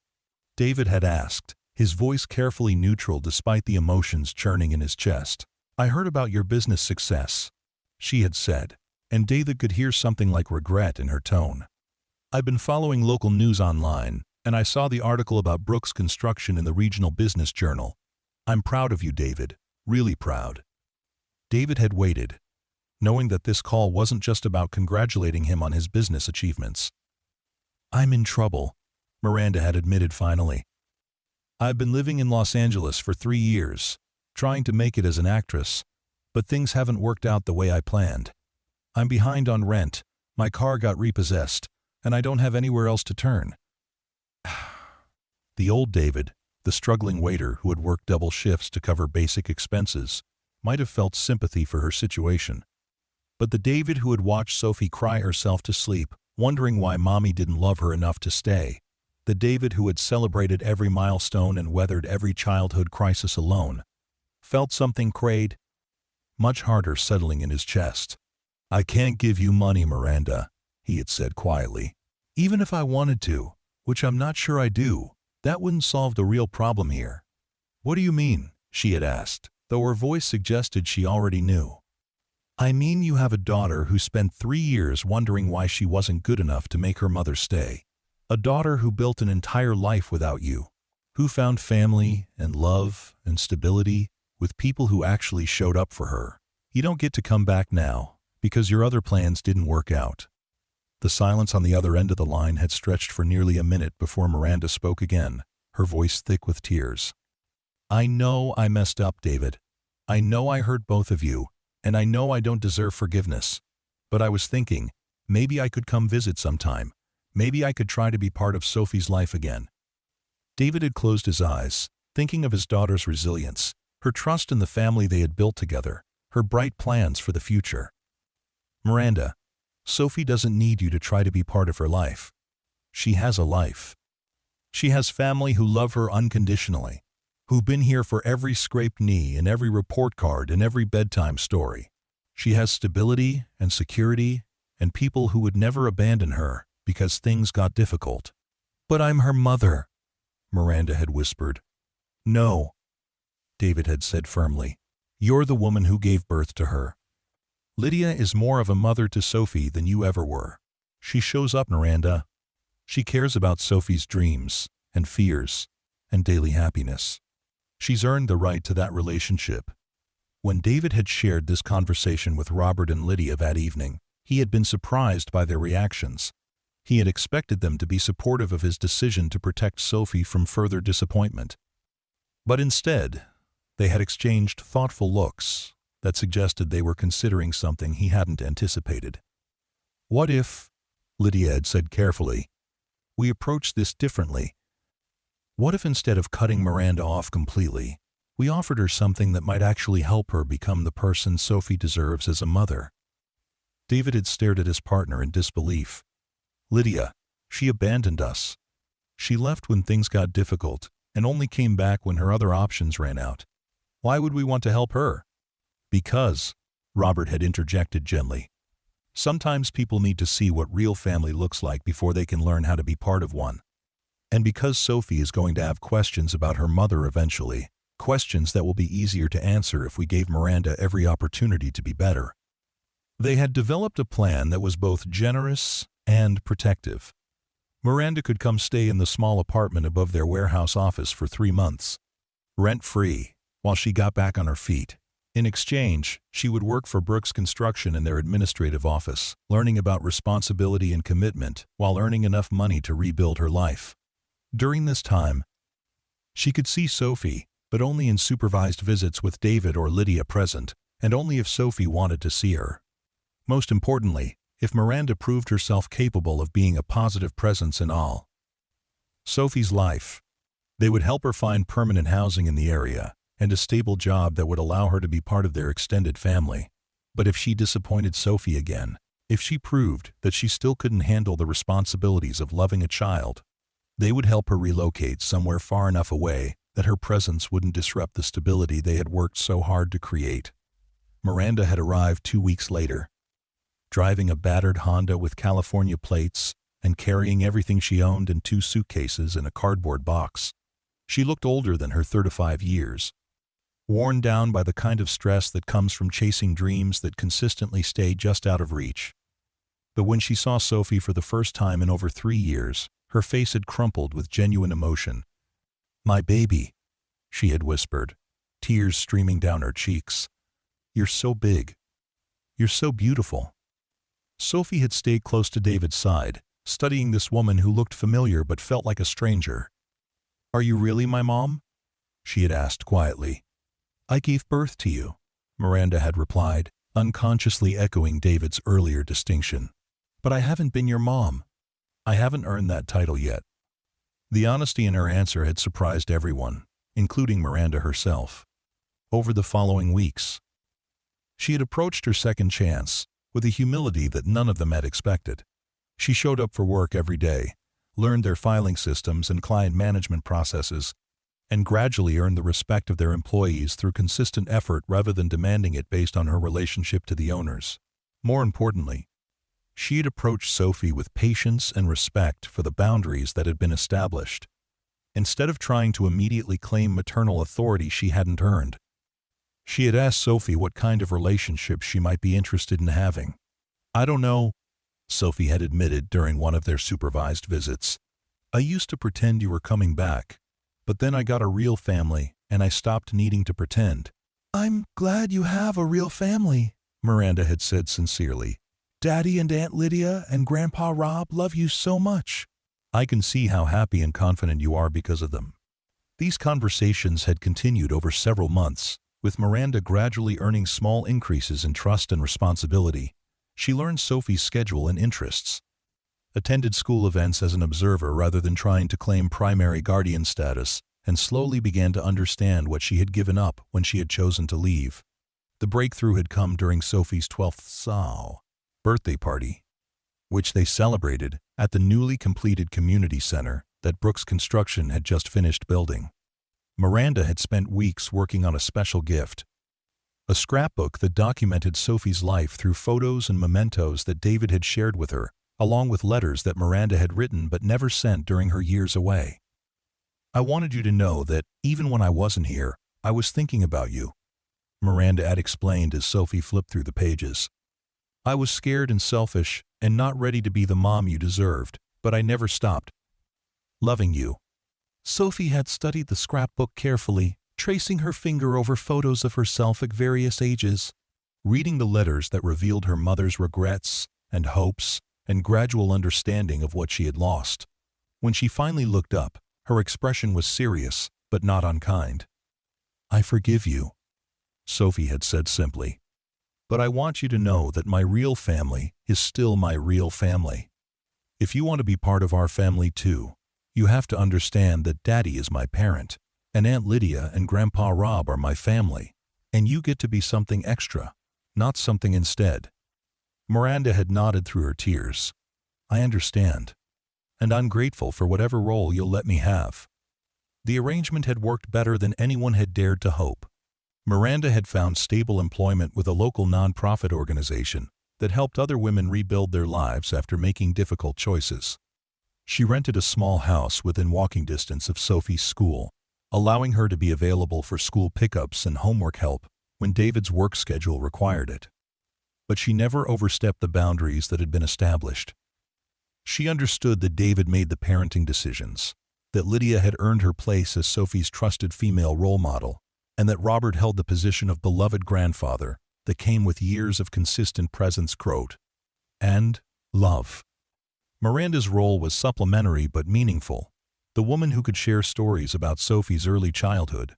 David had asked, his voice carefully neutral despite the emotions churning in his chest. "I heard about your business success," she had said, and David could hear something like regret in her tone. "I've been following local news online, and I saw the article about Brooks Construction in the Regional Business Journal. I'm proud of you, David, really proud." David had waited, knowing that this call wasn't just about congratulating him on his business achievements. "I'm in trouble," Miranda had admitted finally. "I've been living in Los Angeles for 3 years, trying to make it as an actress, but things haven't worked out the way I planned. I'm behind on rent, my car got repossessed, and I don't have anywhere else to turn." The old David, the struggling waiter who had worked double shifts to cover basic expenses, might have felt sympathy for her situation. But the David who had watched Sophie cry herself to sleep, wondering why mommy didn't love her enough to stay, the David who had celebrated every milestone and weathered every childhood crisis alone, felt something crade much harder settling in his chest. "I can't give you money, Miranda," he had said quietly. "Even if I wanted to, which I'm not sure I do, that wouldn't solve the real problem here." "What do you mean?" she had asked, though her voice suggested she already knew. "I mean you have a daughter who spent 3 years wondering why she wasn't good enough to make her mother stay. A daughter who built an entire life without you, who found family and love and stability with people who actually showed up for her. You don't get to come back now because your other plans didn't work out." The silence on the other end of the line had stretched for nearly a minute before Miranda spoke again, her voice thick with tears. "I know I messed up, David. I know I hurt both of you, and I know I don't deserve forgiveness. But I was thinking, maybe I could come visit sometime. Maybe I could try to be part of Sophie's life again." David had closed his eyes, thinking of his daughter's resilience, her trust in the family they had built together, her bright plans for the future. "Miranda, Sophie doesn't need you to try to be part of her life. She has a life. She has family who love her unconditionally, who've been here for every scraped knee and every report card and every bedtime story. She has stability and security and people who would never abandon her because things got difficult." "But I'm her mother," Miranda had whispered. "No," David had said firmly. "You're the woman who gave birth to her. Lydia is more of a mother to Sophie than you ever were. She shows up, Miranda. She cares about Sophie's dreams and fears and daily happiness. She's earned the right to that relationship." When David had shared this conversation with Robert and Lydia that evening, he had been surprised by their reactions. He had expected them to be supportive of his decision to protect Sophie from further disappointment. But instead, they had exchanged thoughtful looks that suggested they were considering something he hadn't anticipated. "What if," Lydia had said carefully, "we approached this differently? What if instead of cutting Miranda off completely, we offered her something that might actually help her become the person Sophie deserves as a mother?" David had stared at his partner in disbelief. "Lydia, she abandoned us. She left when things got difficult and only came back when her other options ran out. Why would we want to help her?" "Because," Robert had interjected gently, "sometimes people need to see what real family looks like before they can learn how to be part of one. And because Sophie is going to have questions about her mother eventually, questions that will be easier to answer if we gave Miranda every opportunity to be better." They had developed a plan that was both generous and protective. Miranda could come stay in the small apartment above their warehouse office for 3 months, rent-free, while she got back on her feet. In exchange, she would work for Brooks Construction in their administrative office, learning about responsibility and commitment while earning enough money to rebuild her life. During this time, she could see Sophie, but only in supervised visits with David or Lydia present, and only if Sophie wanted to see her. Most importantly, if Miranda proved herself capable of being a positive presence in all Sophie's life. They would help her find permanent housing in the area and a stable job that would allow her to be part of their extended family. But if she disappointed Sophie again, if she proved that she still couldn't handle the responsibilities of loving a child, they would help her relocate somewhere far enough away that her presence wouldn't disrupt the stability they had worked so hard to create. Miranda had arrived 2 weeks later, driving a battered Honda with California plates and carrying everything she owned in 2 suitcases and a cardboard box. She looked older than her 35 years, worn down by the kind of stress that comes from chasing dreams that consistently stay just out of reach. But when she saw Sophie for the first time in over 3 years, her face had crumpled with genuine emotion. "My baby," she had whispered, tears streaming down her cheeks. "You're so big. You're so beautiful." Sophie had stayed close to David's side, studying this woman who looked familiar but felt like a stranger. "Are you really my mom?" she had asked quietly. "I gave birth to you," Miranda had replied, unconsciously echoing David's earlier distinction. "But I haven't been your mom. I haven't earned that title yet." The honesty in her answer had surprised everyone, including Miranda herself. Over the following weeks, she had approached her second chance with a humility that none of them had expected. She showed up for work every day, learned their filing systems and client management processes, and gradually earned the respect of their employees through consistent effort rather than demanding it based on her relationship to the owners. More importantly, she had approached Sophie with patience and respect for the boundaries that had been established. Instead of trying to immediately claim maternal authority she hadn't earned, she had asked Sophie what kind of relationship she might be interested in having. "I don't know," Sophie had admitted during one of their supervised visits. "I used to pretend you were coming back, but then I got a real family and I stopped needing to pretend." "I'm glad you have a real family," Miranda had said sincerely. "Daddy and Aunt Lydia and Grandpa Rob love you so much." "I can see how happy and confident you are because of them." These conversations had continued over several months, with Miranda gradually earning small increases in trust and responsibility. She learned Sophie's schedule and interests, attended school events as an observer rather than trying to claim primary guardian status, and slowly began to understand what she had given up when she had chosen to leave. The breakthrough had come during Sophie's 12th birthday party, which they celebrated at the newly completed community center that Brooks Construction had just finished building. Miranda had spent weeks working on a special gift, a scrapbook that documented Sophie's life through photos and mementos that David had shared with her, along with letters that Miranda had written but never sent during her years away. "I wanted you to know that, even when I wasn't here, I was thinking about you," Miranda had explained as Sophie flipped through the pages. "I was scared and selfish and not ready to be the mom you deserved, but I never stopped loving you." Sophie had studied the scrapbook carefully, tracing her finger over photos of herself at various ages, reading the letters that revealed her mother's regrets and hopes and gradual understanding of what she had lost. When she finally looked up, her expression was serious, but not unkind. "I forgive you," Sophie had said simply. "But I want you to know that my real family is still my real family. If you want to be part of our family too, you have to understand that Daddy is my parent, and Aunt Lydia and Grandpa Rob are my family, and you get to be something extra, not something instead." Miranda had nodded through her tears. "I understand. And I'm grateful for whatever role you'll let me have." The arrangement had worked better than anyone had dared to hope. Miranda had found stable employment with a local nonprofit organization that helped other women rebuild their lives after making difficult choices. She rented a small house within walking distance of Sophie's school, allowing her to be available for school pickups and homework help when David's work schedule required it. But she never overstepped the boundaries that had been established. She understood that David made the parenting decisions, that Lydia had earned her place as Sophie's trusted female role model, and that Robert held the position of beloved grandfather that came with years of consistent presence, growth, and love. Miranda's role was supplementary but meaningful, the woman who could share stories about Sophie's early childhood,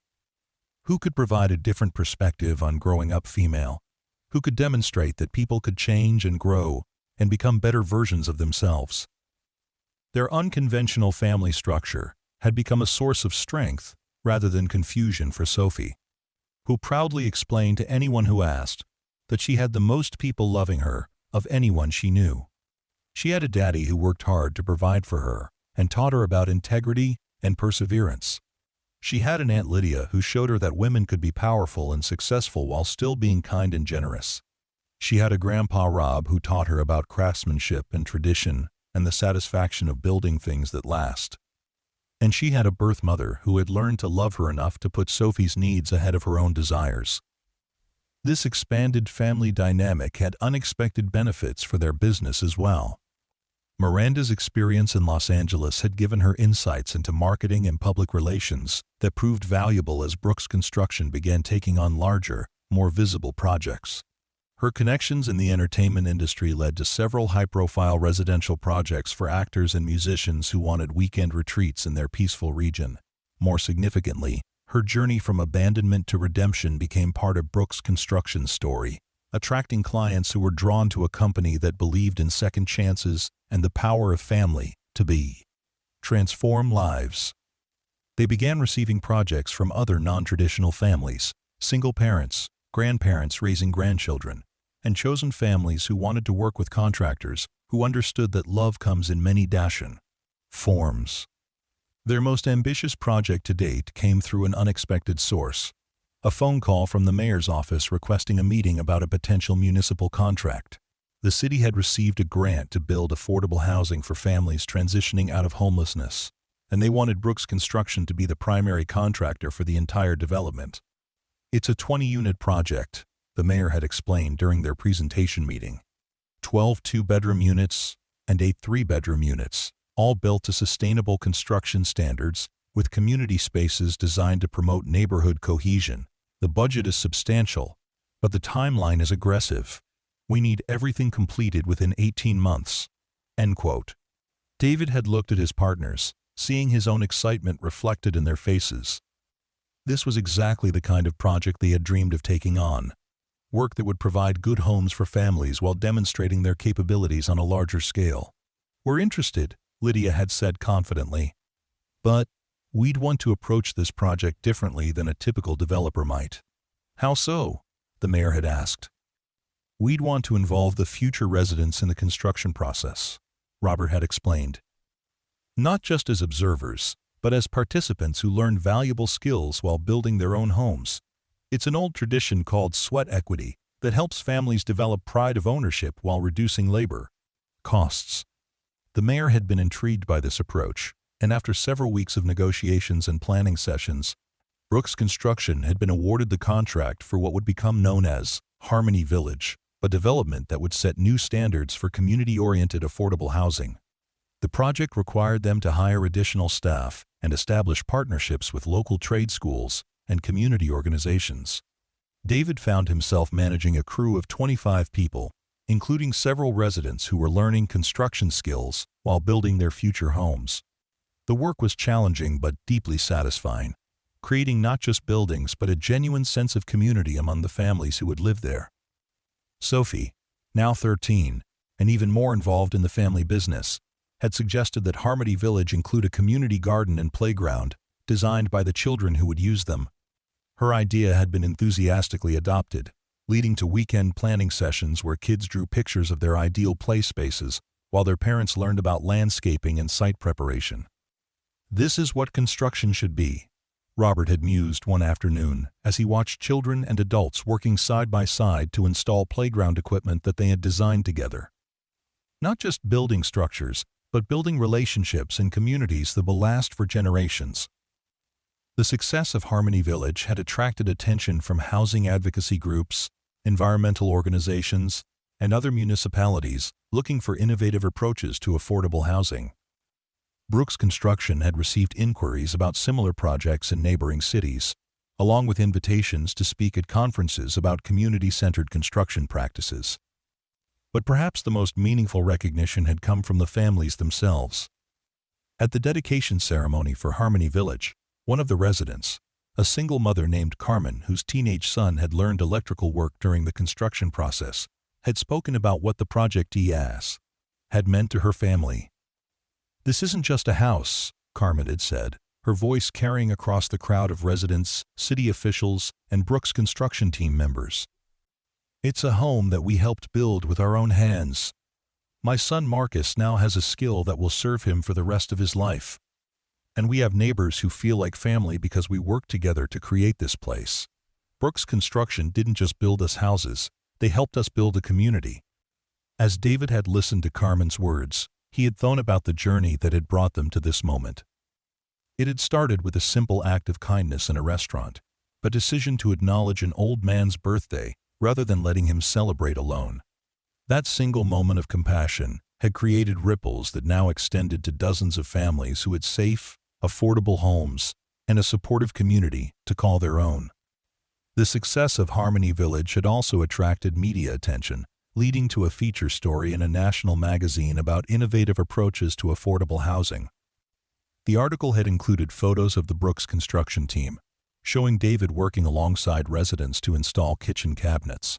Who could provide a different perspective on growing up female? Who could demonstrate that people could change and grow and become better versions of themselves? Their unconventional family structure had become a source of strength rather than confusion for Sophie, who proudly explained to anyone who asked that she had the most people loving her of anyone she knew. She had a daddy who worked hard to provide for her and taught her about integrity and perseverance. She had an Aunt Lydia who showed her that women could be powerful and successful while still being kind and generous. She had a Grandpa Rob who taught her about craftsmanship and tradition and the satisfaction of building things that last. And she had a birth mother who had learned to love her enough to put Sophie's needs ahead of her own desires. This expanded family dynamic had unexpected benefits for their business as well. Miranda's experience in Los Angeles had given her insights into marketing and public relations that proved valuable as Brooks Construction began taking on larger, more visible projects. Her connections in the entertainment industry led to several high-profile residential projects for actors and musicians who wanted weekend retreats in their peaceful region. More significantly, her journey from abandonment to redemption became part of Brooks Construction's story, attracting clients who were drawn to a company that believed in second chances and the power of family to transform lives. They began receiving projects from other non-traditional families, single parents, grandparents raising grandchildren, and chosen families who wanted to work with contractors who understood that love comes in many forms. Their most ambitious project to date came through an unexpected source: a phone call from the mayor's office requesting a meeting about a potential municipal contract. The city had received a grant to build affordable housing for families transitioning out of homelessness, and they wanted Brooks Construction to be the primary contractor for the entire development. It's a 20-unit project, the mayor had explained during their presentation meeting. 12 two-bedroom units and 8 three-bedroom units, all built to sustainable construction standards, with community spaces designed to promote neighborhood cohesion. The budget is substantial, but the timeline is aggressive. We need everything completed within 18 months. End quote. David had looked at his partners, seeing his own excitement reflected in their faces. This was exactly the kind of project they had dreamed of taking on. Work that would provide good homes for families while demonstrating their capabilities on a larger scale. "We're interested," Lydia had said confidently. "But we'd want to approach this project differently than a typical developer might." "How so?" the mayor had asked. "We'd want to involve the future residents in the construction process," Robert had explained. "Not just as observers, but as participants who learn valuable skills while building their own homes. It's an old tradition called sweat equity that helps families develop pride of ownership while reducing labor costs." The mayor had been intrigued by this approach, and after several weeks of negotiations and planning sessions, Brooks Construction had been awarded the contract for what would become known as Harmony Village, a development that would set new standards for community-oriented affordable housing. The project required them to hire additional staff and establish partnerships with local trade schools and community organizations. David found himself managing a crew of 25 people, including several residents who were learning construction skills while building their future homes. The work was challenging but deeply satisfying, creating not just buildings but a genuine sense of community among the families who would live there. Sophie, now 13, and even more involved in the family business, had suggested that Harmony Village include a community garden and playground designed by the children who would use them. Her idea had been enthusiastically adopted, leading to weekend planning sessions where kids drew pictures of their ideal play spaces while their parents learned about landscaping and site preparation. "This is what construction should be," Robert had mused one afternoon as he watched children and adults working side by side to install playground equipment that they had designed together. Not just building structures, but building relationships and communities that will last for generations. The success of Harmony Village had attracted attention from housing advocacy groups, environmental organizations, and other municipalities looking for innovative approaches to affordable housing. Brooks Construction had received inquiries about similar projects in neighboring cities, along with invitations to speak at conferences about community-centered construction practices. But perhaps the most meaningful recognition had come from the families themselves. At the dedication ceremony for Harmony Village, one of the residents, a single mother named Carmen, whose teenage son had learned electrical work during the construction process, had spoken about what the Project ES had meant to her family. "This isn't just a house," Carmen had said, her voice carrying across the crowd of residents, city officials, and Brooks construction team members. "It's a home that we helped build with our own hands. My son Marcus now has a skill that will serve him for the rest of his life. And we have neighbors who feel like family because we work together to create this place." Brooks Construction didn't just build us houses, they helped us build a community. As David had listened to Carmen's words, he had thought about the journey that had brought them to this moment. It had started with a simple act of kindness in a restaurant, a decision to acknowledge an old man's birthday rather than letting him celebrate alone. That single moment of compassion had created ripples that now extended to dozens of families who had safe, affordable homes and a supportive community to call their own. The success of Harmony Village had also attracted media attention, leading to a feature story in a national magazine about innovative approaches to affordable housing. The article had included photos of the Brooks construction team, showing David working alongside residents to install kitchen cabinets,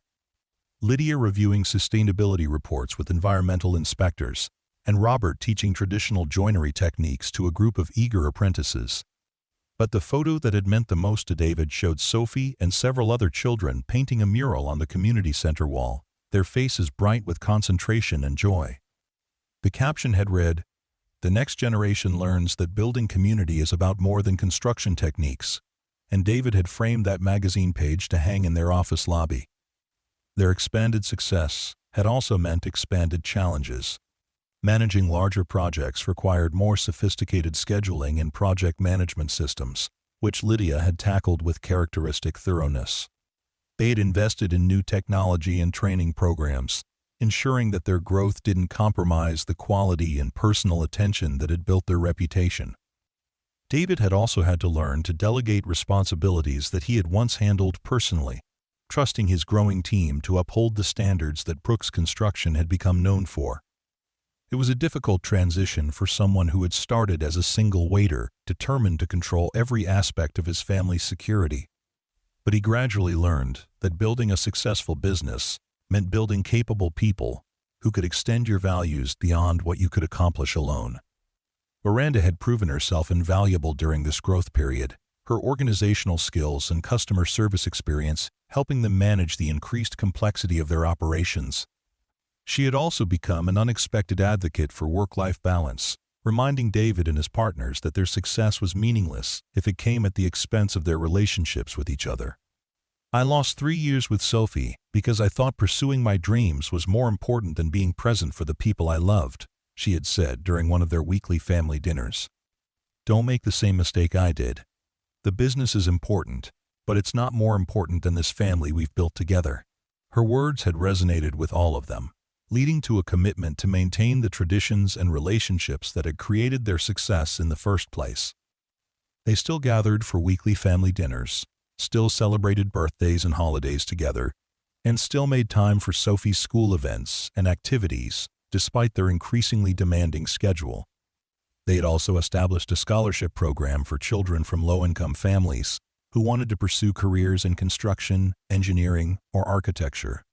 Lydia reviewing sustainability reports with environmental inspectors, and Robert teaching traditional joinery techniques to a group of eager apprentices. But the photo that had meant the most to David showed Sophie and several other children painting a mural on the community center wall, their faces bright with concentration and joy. The caption had read, "The next generation learns that building community is about more than construction techniques," and David had framed that magazine page to hang in their office lobby. Their expanded success had also meant expanded challenges. Managing larger projects required more sophisticated scheduling and project management systems, which Lydia had tackled with characteristic thoroughness. They had invested in new technology and training programs, ensuring that their growth didn't compromise the quality and personal attention that had built their reputation. David had also had to learn to delegate responsibilities that he had once handled personally, trusting his growing team to uphold the standards that Brooks Construction had become known for. It was a difficult transition for someone who had started as a single waiter, determined to control every aspect of his family's security. But he gradually learned that building a successful business meant building capable people who could extend your values beyond what you could accomplish alone. Miranda had proven herself invaluable during this growth period, her organizational skills and customer service experience helping them manage the increased complexity of their operations. She had also become an unexpected advocate for work-life balance, reminding David and his partners that their success was meaningless if it came at the expense of their relationships with each other. "I lost 3 years with Sophie because I thought pursuing my dreams was more important than being present for the people I loved," she had said during one of their weekly family dinners. "Don't make the same mistake I did. The business is important, but it's not more important than this family we've built together." Her words had resonated with all of them, leading to a commitment to maintain the traditions and relationships that had created their success in the first place. They still gathered for weekly family dinners, still celebrated birthdays and holidays together, and still made time for Sophie's school events and activities despite their increasingly demanding schedule. They had also established a scholarship program for children from low-income families who wanted to pursue careers in construction, engineering, or architecture.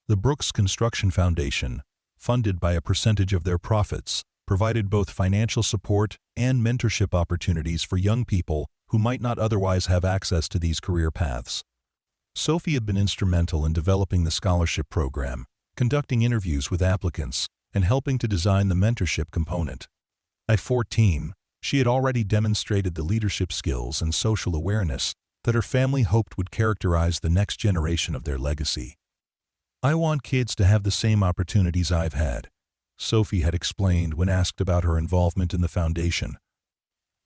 The Brooks Construction Foundation, funded by a percentage of their profits, provided both financial support and mentorship opportunities for young people who might not otherwise have access to these career paths. Sophie had been instrumental in developing the scholarship program, conducting interviews with applicants, and helping to design the mentorship component. At 14, she had already demonstrated the leadership skills and social awareness that her family hoped would characterize the next generation of their legacy. "I want kids to have the same opportunities I've had," Sophie had explained when asked about her involvement in the foundation.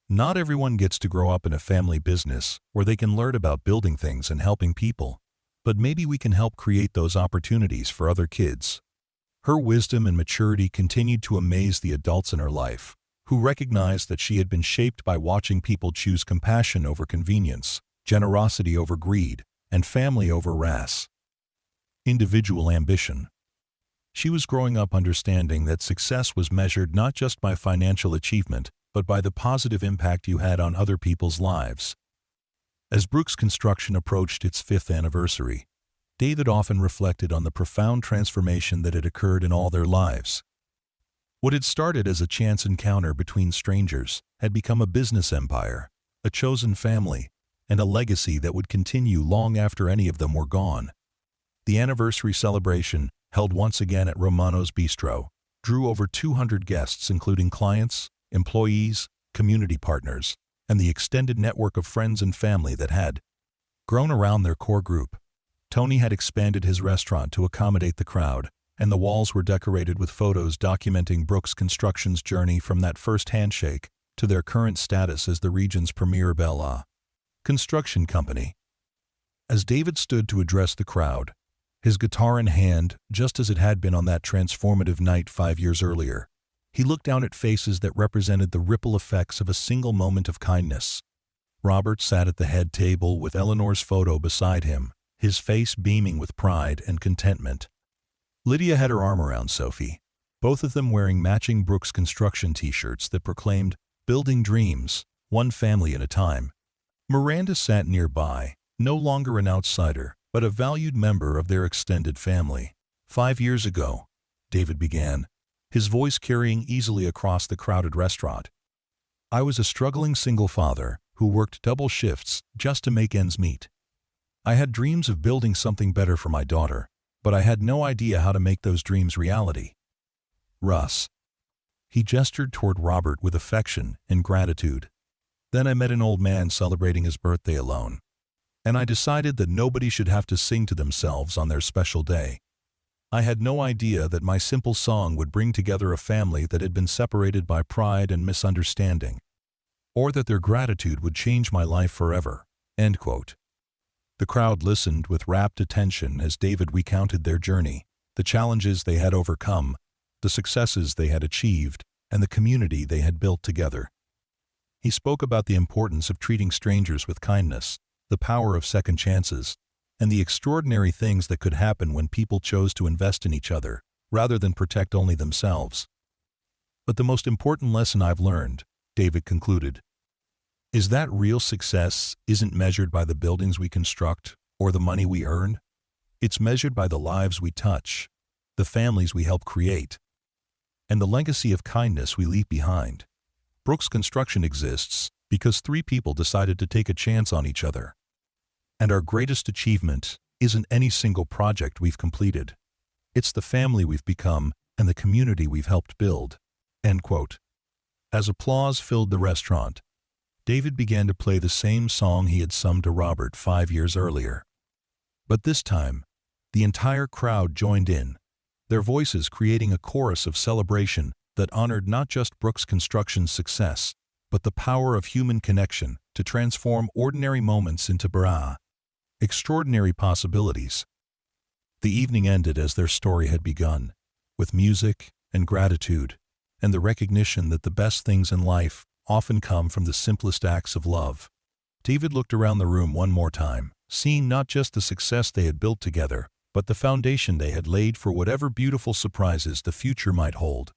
"Not everyone gets to grow up in a family business where they can learn about building things and helping people, but maybe we can help create those opportunities for other kids." Her wisdom and maturity continued to amaze the adults in her life, who recognized that she had been shaped by watching people choose compassion over convenience, generosity over greed, and family over race. Individual ambition. She was growing up understanding that success was measured not just by financial achievement, but by the positive impact you had on other people's lives. As Brooks Construction approached its 5th anniversary, David often reflected on the profound transformation that had occurred in all their lives. What had started as a chance encounter between strangers had become a business empire, a chosen family, and a legacy that would continue long after any of them were gone. The anniversary celebration, held once again at Romano's Bistro, drew over 200 guests including clients, employees, community partners, and the extended network of friends and family that had grown around their core group. Tony had expanded his restaurant to accommodate the crowd, and the walls were decorated with photos documenting Brooks Construction's journey from that first handshake to their current status as the region's premier Bella construction company. As David stood to address the crowd, his guitar in hand, just as it had been on that transformative night 5 years earlier, he looked down at faces that represented the ripple effects of a single moment of kindness. Robert sat at the head table with Eleanor's photo beside him, his face beaming with pride and contentment. Lydia had her arm around Sophie, both of them wearing matching Brooks Construction t-shirts that proclaimed, "Building dreams, one family at a time." Miranda sat nearby, no longer an outsider, but a valued member of their extended family. 5 years ago, David began, his voice carrying easily across the crowded restaurant. I was a struggling single father who worked double shifts just to make ends meet. I had dreams of building something better for my daughter, but I had no idea how to make those dreams reality. Russ. He gestured toward Robert with affection and gratitude. Then I met an old man celebrating his birthday alone, and I decided that nobody should have to sing to themselves on their special day. I had no idea that my simple song would bring together a family that had been separated by pride and misunderstanding, or that their gratitude would change my life forever." End quote. The crowd listened with rapt attention as David recounted their journey, the challenges they had overcome, the successes they had achieved, and the community they had built together. He spoke about the importance of treating strangers with kindness, the power of second chances, and the extraordinary things that could happen when people chose to invest in each other, rather than protect only themselves. But the most important lesson I've learned, David concluded, is that real success isn't measured by the buildings we construct or the money we earn. It's measured by the lives we touch, the families we help create, and the legacy of kindness we leave behind. Brooks Construction exists because 3 people decided to take a chance on each other. And our greatest achievement isn't any single project we've completed. It's the family we've become and the community we've helped build." End quote. As applause filled the restaurant, David began to play the same song he had sung to Robert 5 years earlier. But this time, the entire crowd joined in, their voices creating a chorus of celebration that honored not just Brooks Construction's success, but the power of human connection to transform ordinary moments into extraordinary possibilities. The evening ended as their story had begun, with music and gratitude, and the recognition that the best things in life often come from the simplest acts of love. David looked around the room one more time, seeing not just the success they had built together, but the foundation they had laid for whatever beautiful surprises the future might hold.